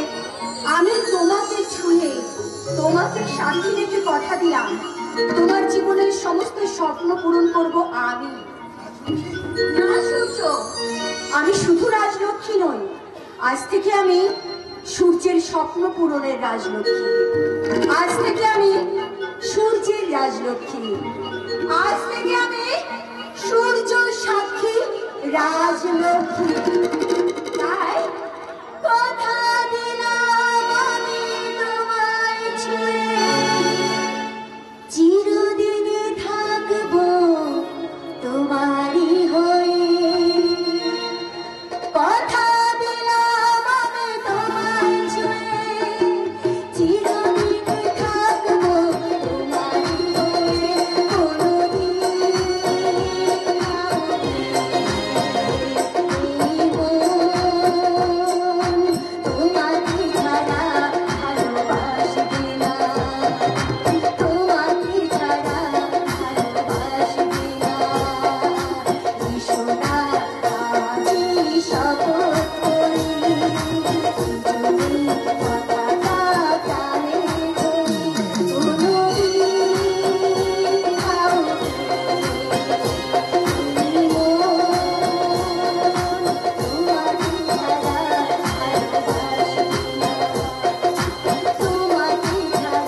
আমি তোমাকে ছুঁয়ে তোমাকে সাক্ষী রেখে কথা দিলাম, তোমার জীবনের সমস্ত স্বপ্ন পূরণ করব আমি। না সূর্য, আমি শুধু রাজলক্ষ্মী নই, আজ থেকে আমি সূর্যের স্বপ্ন পূরণের রাজলক্ষ্মী। আজ থেকে আমি সূর্যের রাজলক্ষ্মী। আজ থেকে আমি সূর্য সাক্ষী রাজলক্ষ্মী। তাই কথা দিলাম আমি তোমায় ছুঁয়ে চিরদিনে থাকবো তোমারই হয়ে। কথা দিলাম আমি তোমায় ছুঁয়ে চিরদিনে থাকবো তোমারই হয়ে। তোমাকে ছাড়া ভালোবাসবে না, তোমাকে ছাড়া ভালোবাসবে না। ঈশ্বরা আজি শপথ করি, তুমি কথাটা জানে ধরি, কোনোদিন কাউকে তুমি তোমাকে ছাড়া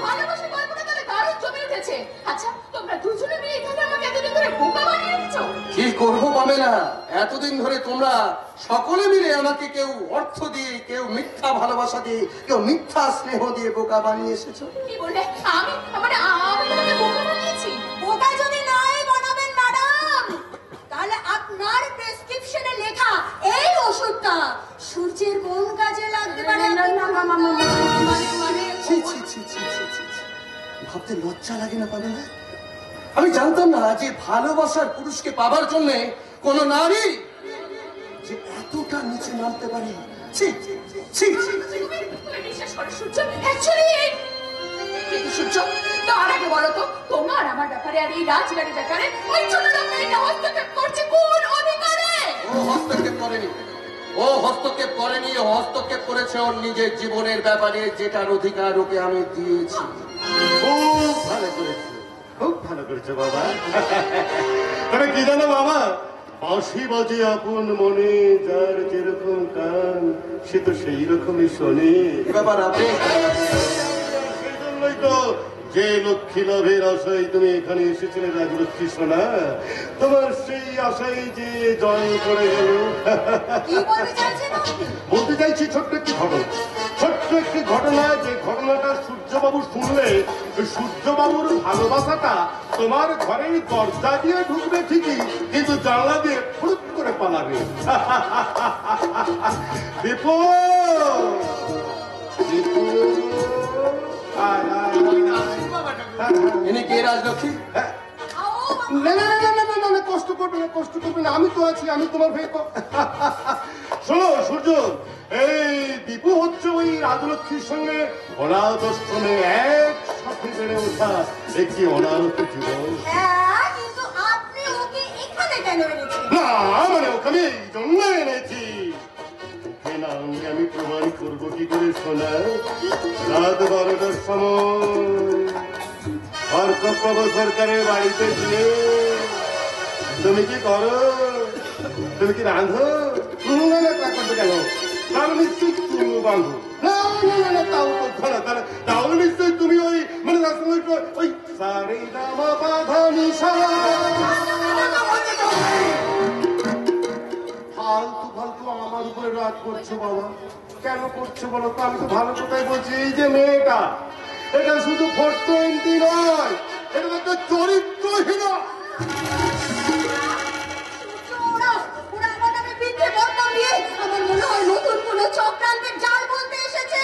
ভালোবাসার গল্পটা তাহলে দারুণ জমে উঠেছে। আচ্ছা, তোমরা দুজনে মিলে এখানে আমাকে এতদিন ধরে বোকা বানিয়ে রেখেছো। কি করবো পামেলা, এতদিন ধরে তোমরা সকলে মিলে আমাকে কেউ অর্থ দিয়ে, কেউ মিথ্যা ভালোবাসা দিয়ে, কেউ মিথ্যা স্নেহ দিয়ে বোকা বানিয়ে এসেছো। কি বললে? আমি তোমাকে বোকা বানিয়েছি? বোকা যদি নাই বানাবেন ম্যাডাম, তাহলে আপনার প্রেসক্রিপশনে লেখা এই ওষুধটা সূর্যের কোন কাজে লাগতে পারে? ছি, ছি, ছি, ছি, ছি, ছি, ছি। ভাবতে লজ্জা লাগে না পামেলা? আমি জানতাম না যে ভালোবাসার পুরুষকে পাবার জন্য কোন নারী যে এতটা নিচে নামতে পারে। ছি, ছি, ছি, ছি, ছি। তুমি বিশ্বাস করো সূর্য? অ্যাকচুয়ালি কিন্তু সূর্য, তার আগে বলো তো, তোমার আমার ব্যাপারে আর এই রাজবাড়ির ব্যাপারে ওই ছোট লোক মেয়েটা হস্তক্ষেপ করছে কোন অধিকারে? ও হস্তক্ষেপ করেনি, ও হস্তক্ষেপ করেনি, ও হস্তক্ষেপ করেছে ওর নিজের জীবনের ব্যাপারে, যেটার অধিকার ওকে আমি দিয়েছি। খুব ভালো করেছো, খুব ভালো করেছো বাবা। তবে কি জানো বাবা, বাঁশি বাজে আপন মনে, যার যেরকম কান সে তো সেই রকমই শোনে। এ ব্যাপার আপনি সেই জন্যই তো যে লক্ষ্মী লাভের আশায় তুমি এখানে এসেছিলে রাজলক্ষ্মী সোনা, তোমার সেই আশাই যে জয় করে গেল। কি বলতে চাইছেন আপনি? বলতে চাইছি ছোট্ট একটি ঘটনা, ছোট্ট একটি ঘটনা, যে ঘটনাটা সূর্যবাবু শুনলে ওই সূর্যবাবুর ভালোবাসাটা তোমার ঘরের দরজা দিয়ে ঢুকবে ঠিকই, কিন্তু জানলা দিয়ে ফুরুত করে পালাবে। দীপু, দীপু, আয়, আয়, আয়, আয়। ইনি কে রাজলক্ষ্মী? না না না না না না না, কষ্ট করবে না, কষ্ট করবে না, আমি তো আছি, আমি তোমার ভাই তো। শোনো সূর্য, এই দীপু হচ্ছে ওই রাজলক্ষ্মীর সঙ্গে অনাথশ্রমে একসাথে বেড়ে ওঠা একটি অনাথ জীবন। হ্যাঁ, কিন্তু আপনি ওকে এখানে কেন এনেছেন? না মানে ওখানে এই জন্য এনেছি, ওকে না আনলে আমি প্রমাণ করবো কি করে শোনা। রাত 12টার সময় অর্কপ্রভ সরকারের বাড়িতে গিয়ে তুমি কি করো? তুমি কি রাঁধো? না না, তা করবে কেন? তাহলে নিশ্চয়ই তুমি বাঁধো। না না না না, তাও করছো না। তাহলে নিশ্চয়ই তুমি ওই মানে ওই সারে দামা বাধা নিশা ফালতু ফালতু আমার উপরে রাগ করছো বাবা। কেন করছো বলো তো? আমি তো ভালো কথাই বলছি। এই যে মেয়েটা, এটা শুধু 420 নয়, এটা তো একটা চরিত্রহীন। ওরা ওরা আমার নামে মিথ্যে বদনাম দিয়ে আমার মনে হয় নতুন কোনো চক্রান্তের জাল বলতে এসেছে।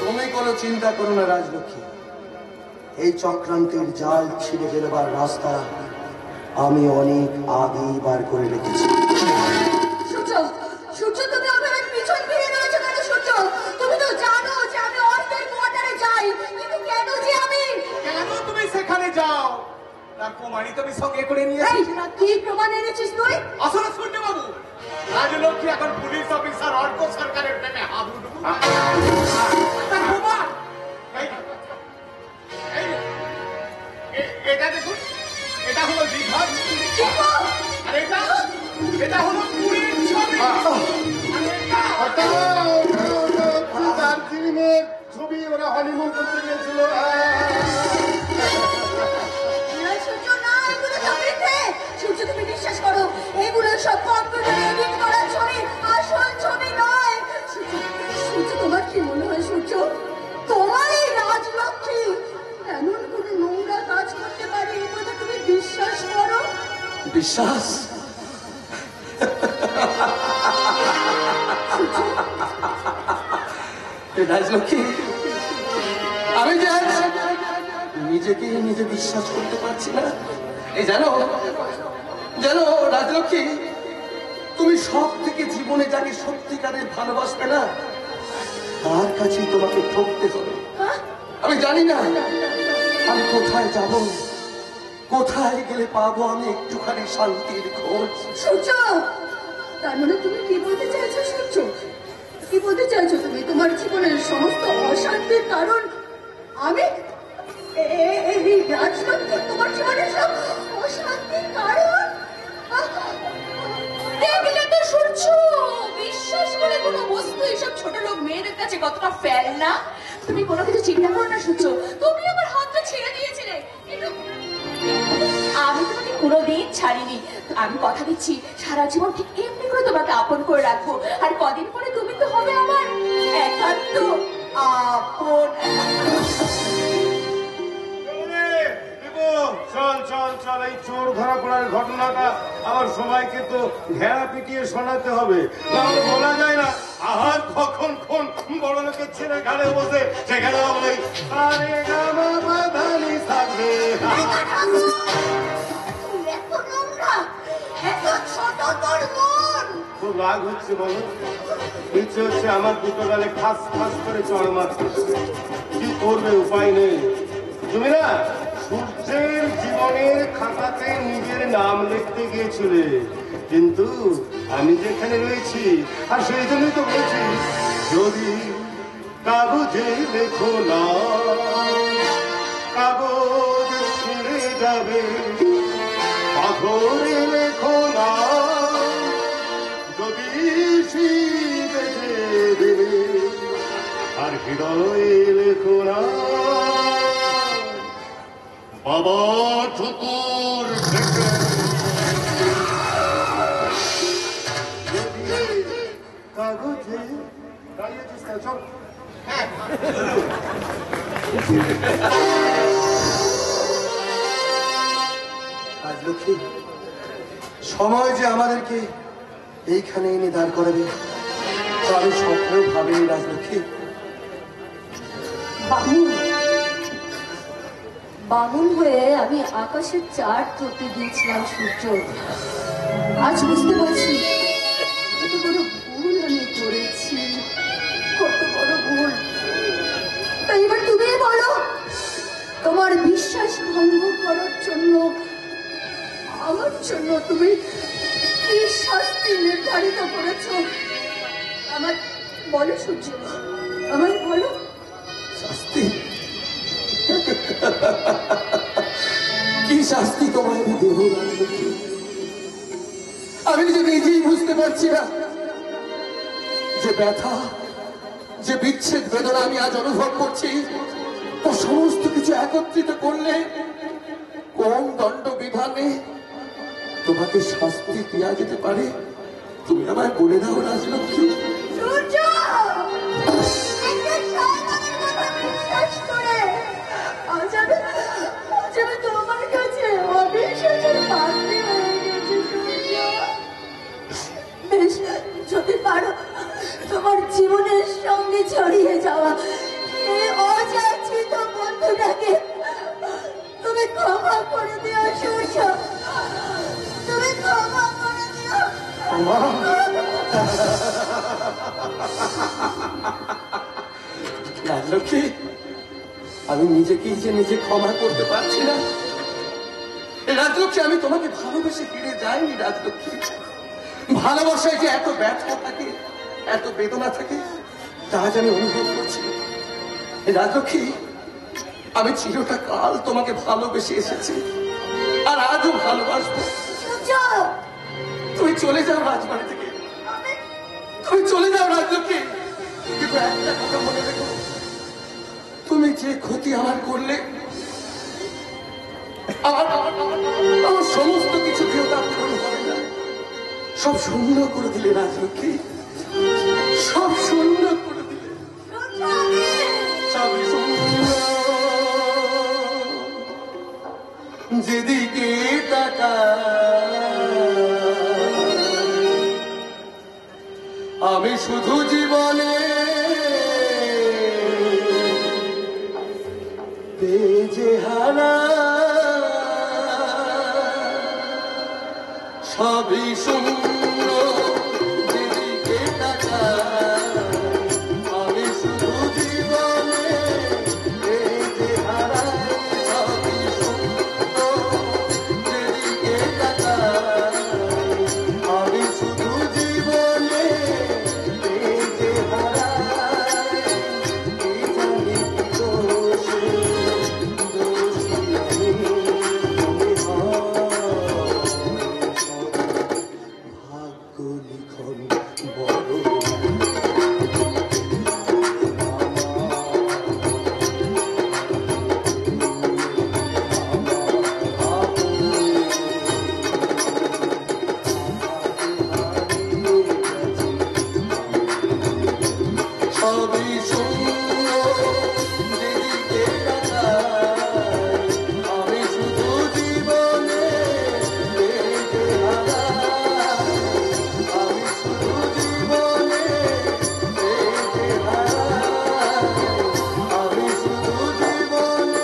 তুমি কোনো চিন্তা করো না রাজলক্ষ্মী, এই চক্রান্তের জাল ছিঁড়ে বেরোবার রাস্তা আমি অনেক আগেই বার করে রেখেছি। সূর্য, সূর্য, তুমি আমার পিছন ফিরে রয়েছো কেন? সূর্য, তুমি তো জানো যে আমি অর্ধেক কোয়ার্টারে যাই, কিন্তু কেন যে আমি? কেন তুমি সেখানে যাও? তার প্রমাণই তুমি সঙ্গে করে নিয়ে এই, কি প্রমাণ এনেছিস তুই? আসলে শুনতে বাবু, রাজলক্ষ্মী এখন পুলিশ অফিসার অর্ক সরকারের প্রেমে হাবুডুবু। তার প্রমাণ এটা দেখুন, এটা হলো দীঘার ছবি। আর এটা হলো পুরীর ছবি। আর এটা দার্জিলিংয়ের ছবি, ওরা হনিমুন করতে গিয়েছিল। সূর্য, না, এগুলো সব মিথ্যে। সূর্য, তুমি বিশ্বাস করো, এগুলো সব কম্পিউটারে এডিট করা ছবি, আসল ছবি নয়। সূর্য, সূর্য, তোমার কি মনে হয় সূর্য, তোমার এই রাজলক্ষ্মী এমন কোন নোংরা কাজ করতে পারে এই কথা তুমি বিশ্বাস করো? বিশ্বাস? রাজলক্ষ্মী, আমি যে আজ নিজেকে নিজে বিশ্বাস করতে পারছি না। এই জানো জানো রাজলক্ষ্মী, তুমি সব থেকে জীবনে যাকে সত্যিকারের ভালোবাসবে না, তার কাছেই তোমাকে ঠকতে হবে। আমি জানি না আমি কোথায় যাব, কোথায় গেলে পাবো আমি একটুখানি শান্তির খোঁজ। সূর্য, তার মানে তুমি কি বলতে চাইছো? সূর্য, কি বলতে চাইছো তুমি? তোমার জীবনের সমস্ত অশান্তির কারণ আমি? এই রাজলক্ষ্মী তোমার জীবনের সব অশান্তির কারণ? দেখলে তো সূর্য, বিশ্বাস করে কোনো বস্তু এসব ছোট লোক মেয়েদের কাছে কতটা ফেল না। তুমি কোনো কিছু চিন্তা করো না সূর্য, তুমি আমার হাতটা ছেড়ে দিয়েছিলে, কিন্তু আমি তোমাকে কোনোদিন ছাড়িনি। আমি কথা দিচ্ছি সারা জীবন ঠিক এমনি করে তোমাকে আপন করে রাখবো। আর কদিন পরে তুমি তো হবে আমার একান্ত আপন। চল চল চল, এই চোর ধরা পড়ার ঘটনাটা আমার সবাইকে তো ঘেরা পিটিয়ে শোনাতে হবে, নাহলে বলা যায় না আহার কখন কোন বড় লোকের ছেলে ঘাড়ে বসে সেখানে বলে আরে গামা বাধানি থাকবে। এত নোংরা, এত ছোট তোর মন। খুব রাগ হচ্ছে বলো? ইচ্ছে হচ্ছে আমার দুটো গালে খাস খাস করে চড় মারতে। কি করবে, উপায় নেই। তুমি না সূর্যের জীবনের খাতাতে নিজের নাম লিখতে গিয়েছিলে, কিন্তু আমি যেখানে রয়েছি, আর সেই জন্যই তো বলছি, যদি কাগজে লেখো না, কাগজ ছিঁড়ে যাবে, পাথরে লেখো না, যদি বেঁচে দেবে, আর হৃদয়ে লেখো না, বাবা ঠুকুর কাগজে দাঁড়িয়েছিস কেন? চল। রাজলক্ষ্মী, সময় যে আমাদেরকে এইখানে এনে দাঁড় করাবে তা আমি স্বপ্নেও ভাবিনি রাজলক্ষ্মী। বামুন হয়ে আমি আকাশের চাঁদ ধরতে গিয়েছিলাম সূর্য। আজ বুঝতে পারছি কত বড় ভুল আমি করেছি, কত বড় ভুল। তাই এবার তুমি বলো, তোমার বিশ্বাস ভঙ্গ করার জন্য আমার জন্য তুমি কি শাস্তি নির্ধারিত করেছো? আমার বলো সূর্য, আমায় বলো। শাস্তি? কি শাস্তি তোমায় আমি দেব রাজলক্ষ্মী? আমি যে নিজেই বুঝতে পারছি না যে ব্যথা, যে বিচ্ছেদ বেদনা আমি আজ অনুভব করছি, তা সমস্ত কিছু একত্রিত করলে কোন দণ্ড বিধানে তোমাকে শাস্তি দেওয়া যেতে পারে? তুমি আমায় বলে দাও রাজলক্ষ্মী। সূর্য! একটা শয়তানের কথা বিশ্বাস করে আজ আমি তোমার কাছে অবিশ্বাসের পাত্রী হয়ে গেছি সূর্য। বেশ, যদি পারো তোমার জীবনের সঙ্গে ছড়িয়ে যাওয়া এই অযাচিত বন্ধুটাকে তুমি ক্ষমা করে দিও সূর্য, তুমি ক্ষমা করে দিও। রাজলক্ষ্মী, আমি নিজেকেই যে নিজে ক্ষমা করতে পারছি না। রাজলক্ষ্মী, আমি তোমাকে ভালোবেসে ফিরে যাইনি। রাজলক্ষ্মী, ভালোবাসায় যে এত ব্যথা থাকে, এত বেদনা থাকে, তা আজ আমি অনুভব করছি। রাজলক্ষ্মী, আমি চিরটা কাল তোমাকে ভালোবেসে এসেছি, আর আজও ভালোবাসবো। তুমি চলে যাও রাজবাড়ি থেকে, তুমি চলে যাও রাজলক্ষ্মী, কিন্তু একটা কথা মনে রেখো, তুমি যে ক্ষতি আমার করলে, আমার সমস্ত কিছু কেউ তা পূরণ করে না, সব শূন্য করে দিলে রাজলক্ষ্মী, সব শূন্য করে দিলে, সব শূন্য। যেদিকে টাকা আমি শুধু জীবনে পেজে হারা, সবই শূন্য। যেদিকে টাকা আমি শুধু জীবনে পেজে হারা, সবই শূন্য। যেদিকে টাকা আমি শুধু জীবনে পেজে হারা, এই জানি কি দোষে দোষী আমি, তুমি ভাগ্য লিখন বড় সবই শূন্য। যেদিকে তাকাই আমি শুধু জীবনে পেতে হারা, আমি শুধু জীবনে পেতে হারা, আমি শুধু জীবনে।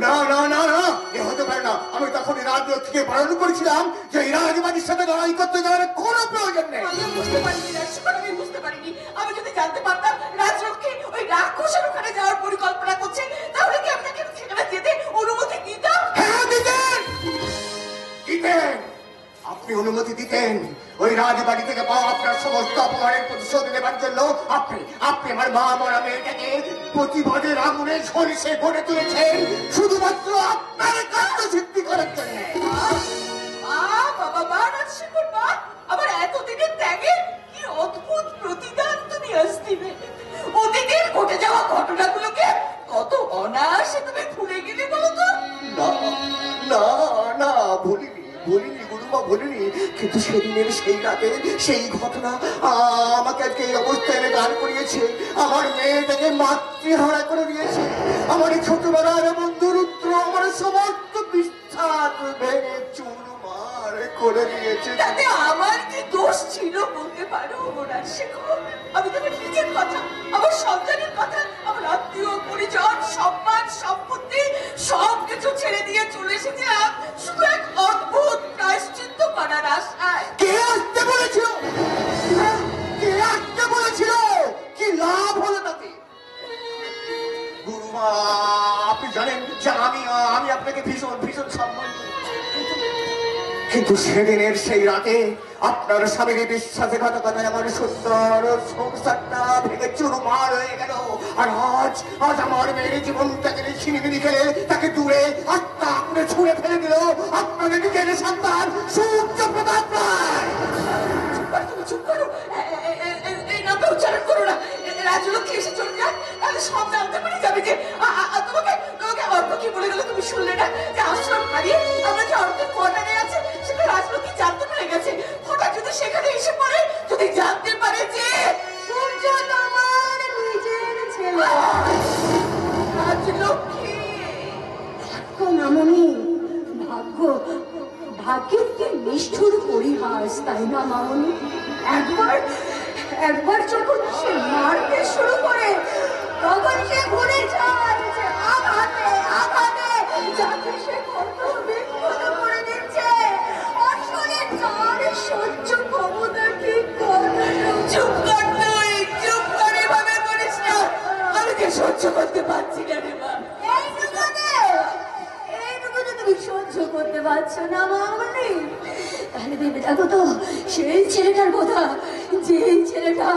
না না না না, এ হতে পারে না। আমি তখন রাজলক্ষ্মীকে বারণ করেছিলাম যে এই রাজবাড়ির সাথে লড়াই করতে যাওয়ার কোনো প্রয়োজন নেই। আমিও বুঝতে পারিনি রাজকুমার, আমি বুঝতে পারিনি। আমি যদি জানতে পারতাম রাজলক্ষ্মী ওই রাক্ষসের ওখানে যাওয়ার পরিকল্পনা করছে, তাহলে কি আমি তাকে সেখানে যেতে অনুমতি দিতাম? হ্যাঁ, দিতেন দিতেন, আপনি অনুমতি দিতেন। ওই রাজবাড়ি থেকে পাওয়া আপনার সমস্ত অপমানের প্রতিশোধ নেবার জন্য আপনি আপনি আমার মা মরা মেয়েটাকে প্রতিবাদের আগুনে ঝলসে গড়ে তুলেছেন, শুধুমাত্র আপনার কার্য সিদ্ধি করার জন্য। বাবা মা রাজশেখর মা, আমার এতদিনের ত্যাগের কি অদ্ভুত প্রতিদান তুমি আজ দিলে। অতীতের ঘটে যাওয়া ঘটনাগুলোকে কত অনায়াসে তুমি ভুলে গেলে বলো তো। না না না, ভুলিনি ভুলিনি গুরুমা, ভুলিনি। কিন্তু সেদিনের সেই রাতে সেই ঘটনা আমাকে আজকে এই অবস্থায় এনে দাঁড় করিয়েছে। আমার মেয়েটাকে মাতৃহারা করে দিয়েছে। আমার এই ছোটবেলার বন্ধু রুদ্র আমার সমস্ত বিশ্বাস ভেঙে চুরমার করে দিয়েছে। তাতে আমার কি দোষ ছিল বলতে পারো রাজশেখর? আমি তোমার নিজের কথা, আমার সন্তানের কথা, আমার আত্মীয় পরিজন, সম্মান সম্পত্তি সবকিছু ছেড়ে দিয়ে চলে এসেছিলাম শুধু এক অদ্ভুত প্রায়শ্চিত্ত করার আশায়। কে আসতে বলেছিল? কে আসতে বলেছিল? কি লাভ হলো তাতে? গুরুমা, আপনি জানেন যে আমি আপনাকে ভীষণ ভীষণ সম্মান করি। কিন্তু সেদিনের সেই রাতে আপনার স্বামীর বিশ্বাসঘাতকতায় আমার সুন্দর সংসারটা ভেঙে চুরমার হয়ে গেল। আর আজ আজ আমার মেয়ের জীবনটাকে ছিনিমিনি খেলে তাকে দূরে আত্মা আপনি ছুঁড়ে ফেলে দিল আপনাদের নিজের সন্তান সূর্য প্রতাপ রায়। তুমি চুপ করো, এই নামটা উচ্চারণ করো না। রাজলক্ষ্মী এসে চলে যায়, তাহলে সব জানতে পেরে যাবে যে তোমাকে অর্থ কি বলে গেল, তুমি শুনলে না যে আশ্রম হারিয়ে আমরা যে অর্থের কোয়ার্টারে আছে সেটা রাজলক্ষ্মী জানতে পেরে গেছে। হঠাৎ যদি সেখানে এসে পড়ে, যদি জানতে পারে যে সূর্য তোমার নিজের ছেলে। রাজলক্ষ্মী, মামনি, ভাগ্যের কি নিষ্ঠুর পরিহাস, তাই না মামনি? একবার যখন সে মারতে শুরু করে তখন সে ভুলে যায় যে আঘাতে যাকে সে কত বিপদ করে দিচ্ছে। আসলে তার সহ্য ক্ষমতা ঠিক চুপ কর তুই, চুপ করে ভাবে বলিস না। আমি যে সহ্য করতে পারছি না রে মা। এইটুকুতে তুমি সহ্য করতে পারছো না মামনি? তাহলে ভেবে দেখো তো সেই ছেলেটার কথা, যেই ছেলেটা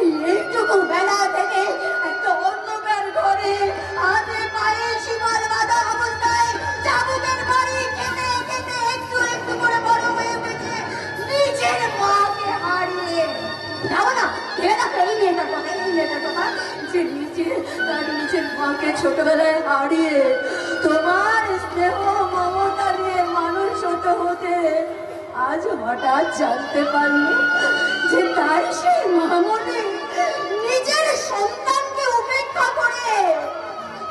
এইটুকু বেলা থেকে একটা অন্ধকার ঘরে হাতে পায়ে শিকল বাঁধা অবস্থায় চাবুকের বাড়ি খেতে খেতে একটু একটু করে বড় হয়ে উঠেছে নিজের মাকে হারিয়ে। যাবো না, ভেবে দেখো এই মেয়েটার কথা যে তার নিজের মাকে ছোটবেলায় হারিয়ে তোমার স্নেহ মমতা নিয়ে মানুষ হতে আজ হঠাৎ জানতে পারলো যে তার সেই মামনি নিজের সন্তানকে উপেক্ষা করে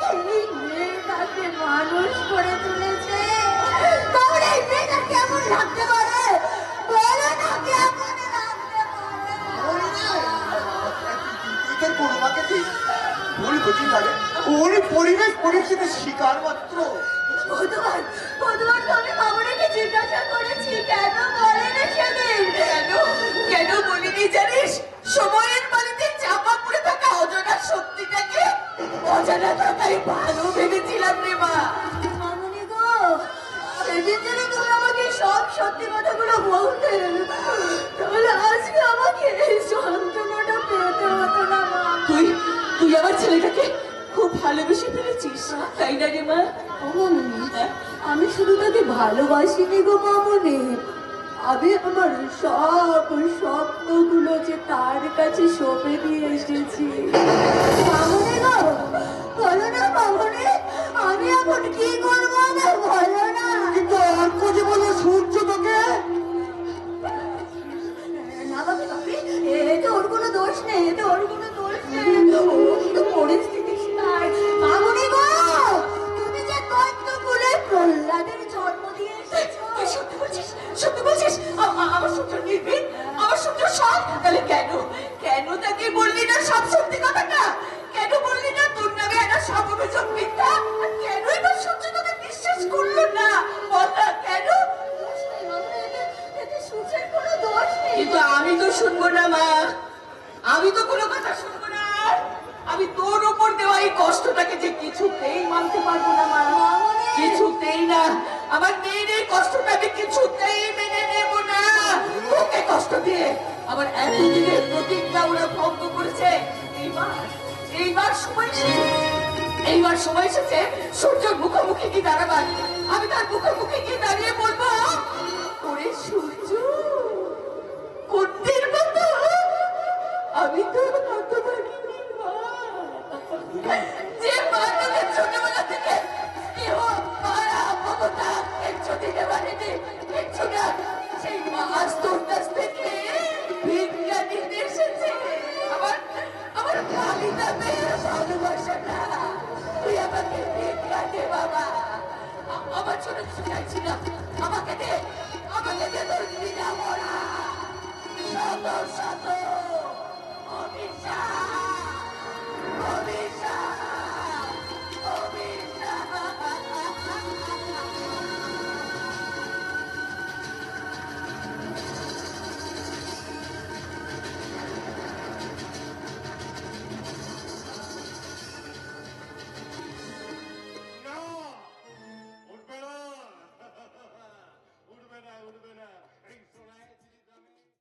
এই মেয়েটাকে মানুষ করে তুলেছে। তাহলে এই মেয়েটা কেমন লাগতে পারে বলো না, কেমন লাগতে তোর করুণাকে তুই ভুল বুঝি লাগে, ওর পরিবেশ পরিস্থিতির শিকার মাত্র। ভগবান আমি মামনিকে জিজ্ঞাসা করেছি কেন বলেনি সেদিন। কেন বলিনি জানিস? সময়ের বাড়িতে চাপা পড়ে থাকা অজানা শক্তিটাকে অজানা থাকাই ভালো ভেবেছিলাম রে মা। মামনি গো, সেদিন যদি তুমি আমাকে সব সত্যি কথাগুলো বলতে তাহলে আজকে আমাকে এই যন্ত্রণাটা পেতে হতো না মা। তুই আমার ছেলেটাকে খুব ভালোবেসে ফেলেছিস, তাই না রে মা? আমি শুধু তাকে ভালোবাসিনি গো মামনি, আমি আমার সব স্বপ্নগুলো যে তার কাছে সঁপে দিয়ে এসেছি। মামনি গো, বলো না মামনি, আমি এখন কি করবো না বলো না। কিন্তু অর্ক যে বলো সূর্য তোকে। না বাপি বাপি, এতে ওর কোনো দোষ নেই, এতে ওর কোনো দোষ নেই, ও শুধু পরিস্থিতি শিকার। মামনি গো, তুমি যে কতগুলো প্রহ্লাদের জন্ম দিয়ে এসেছো। তুই সত্যি বলছিস? আমার সূর্য নির্ভীক, আমার সূর্য সৎ। তাহলে কেন তাকে বললি না সব সত্যি কথাটা? কেন বললি না তোর নামে একটা সব অভিযোগ মিথ্যা? আর কেন এবার সূর্য তোকে বিশ্বাস করলো না? বল না কেন? এতে সূর্যের কোনো দোষ নেই। কিন্তু আমি তো শুনবো না মা, আমি তো কোনো কথা শুনবো না। আমি তোর উপর দেওয়া এই কষ্টটাকে যে কিছুতেই মানতে পারবো না মা, কিছুতেই না। আমার মেয়ের এই কষ্টটা আমি কিছুতেই মেনে নেব না। ওকে কষ্ট দিয়ে আমার এতদিনের প্রতিজ্ঞা ওরা ভঙ্গ করেছে। এইবার সময় এসেছে সূর্যের মুখোমুখি কি দাঁড়াবার। আমি তার মুখোমুখি কি দাঁড়িয়ে বলবো, ওরে সূর্য, কুন্তির মতো আমি তোর হতভাগিনী মা, যে মা তোকে ছোটবেলা থেকে স্নেহ মায়া মমতা কিচ্ছু দিতে পারেনি, কিচ্ছু না। সেই মা আজ তোর কাছ থেকে ভিক্ষা নিতে এসেছে। আমার কালিদা মেয়ের ভালোবাসাটা তুই আমাকে ভিক্ষা দে বাবা। আমার ছোট কিছু চাইছি না, আমাকে দে তোর বিনা মরা শত শত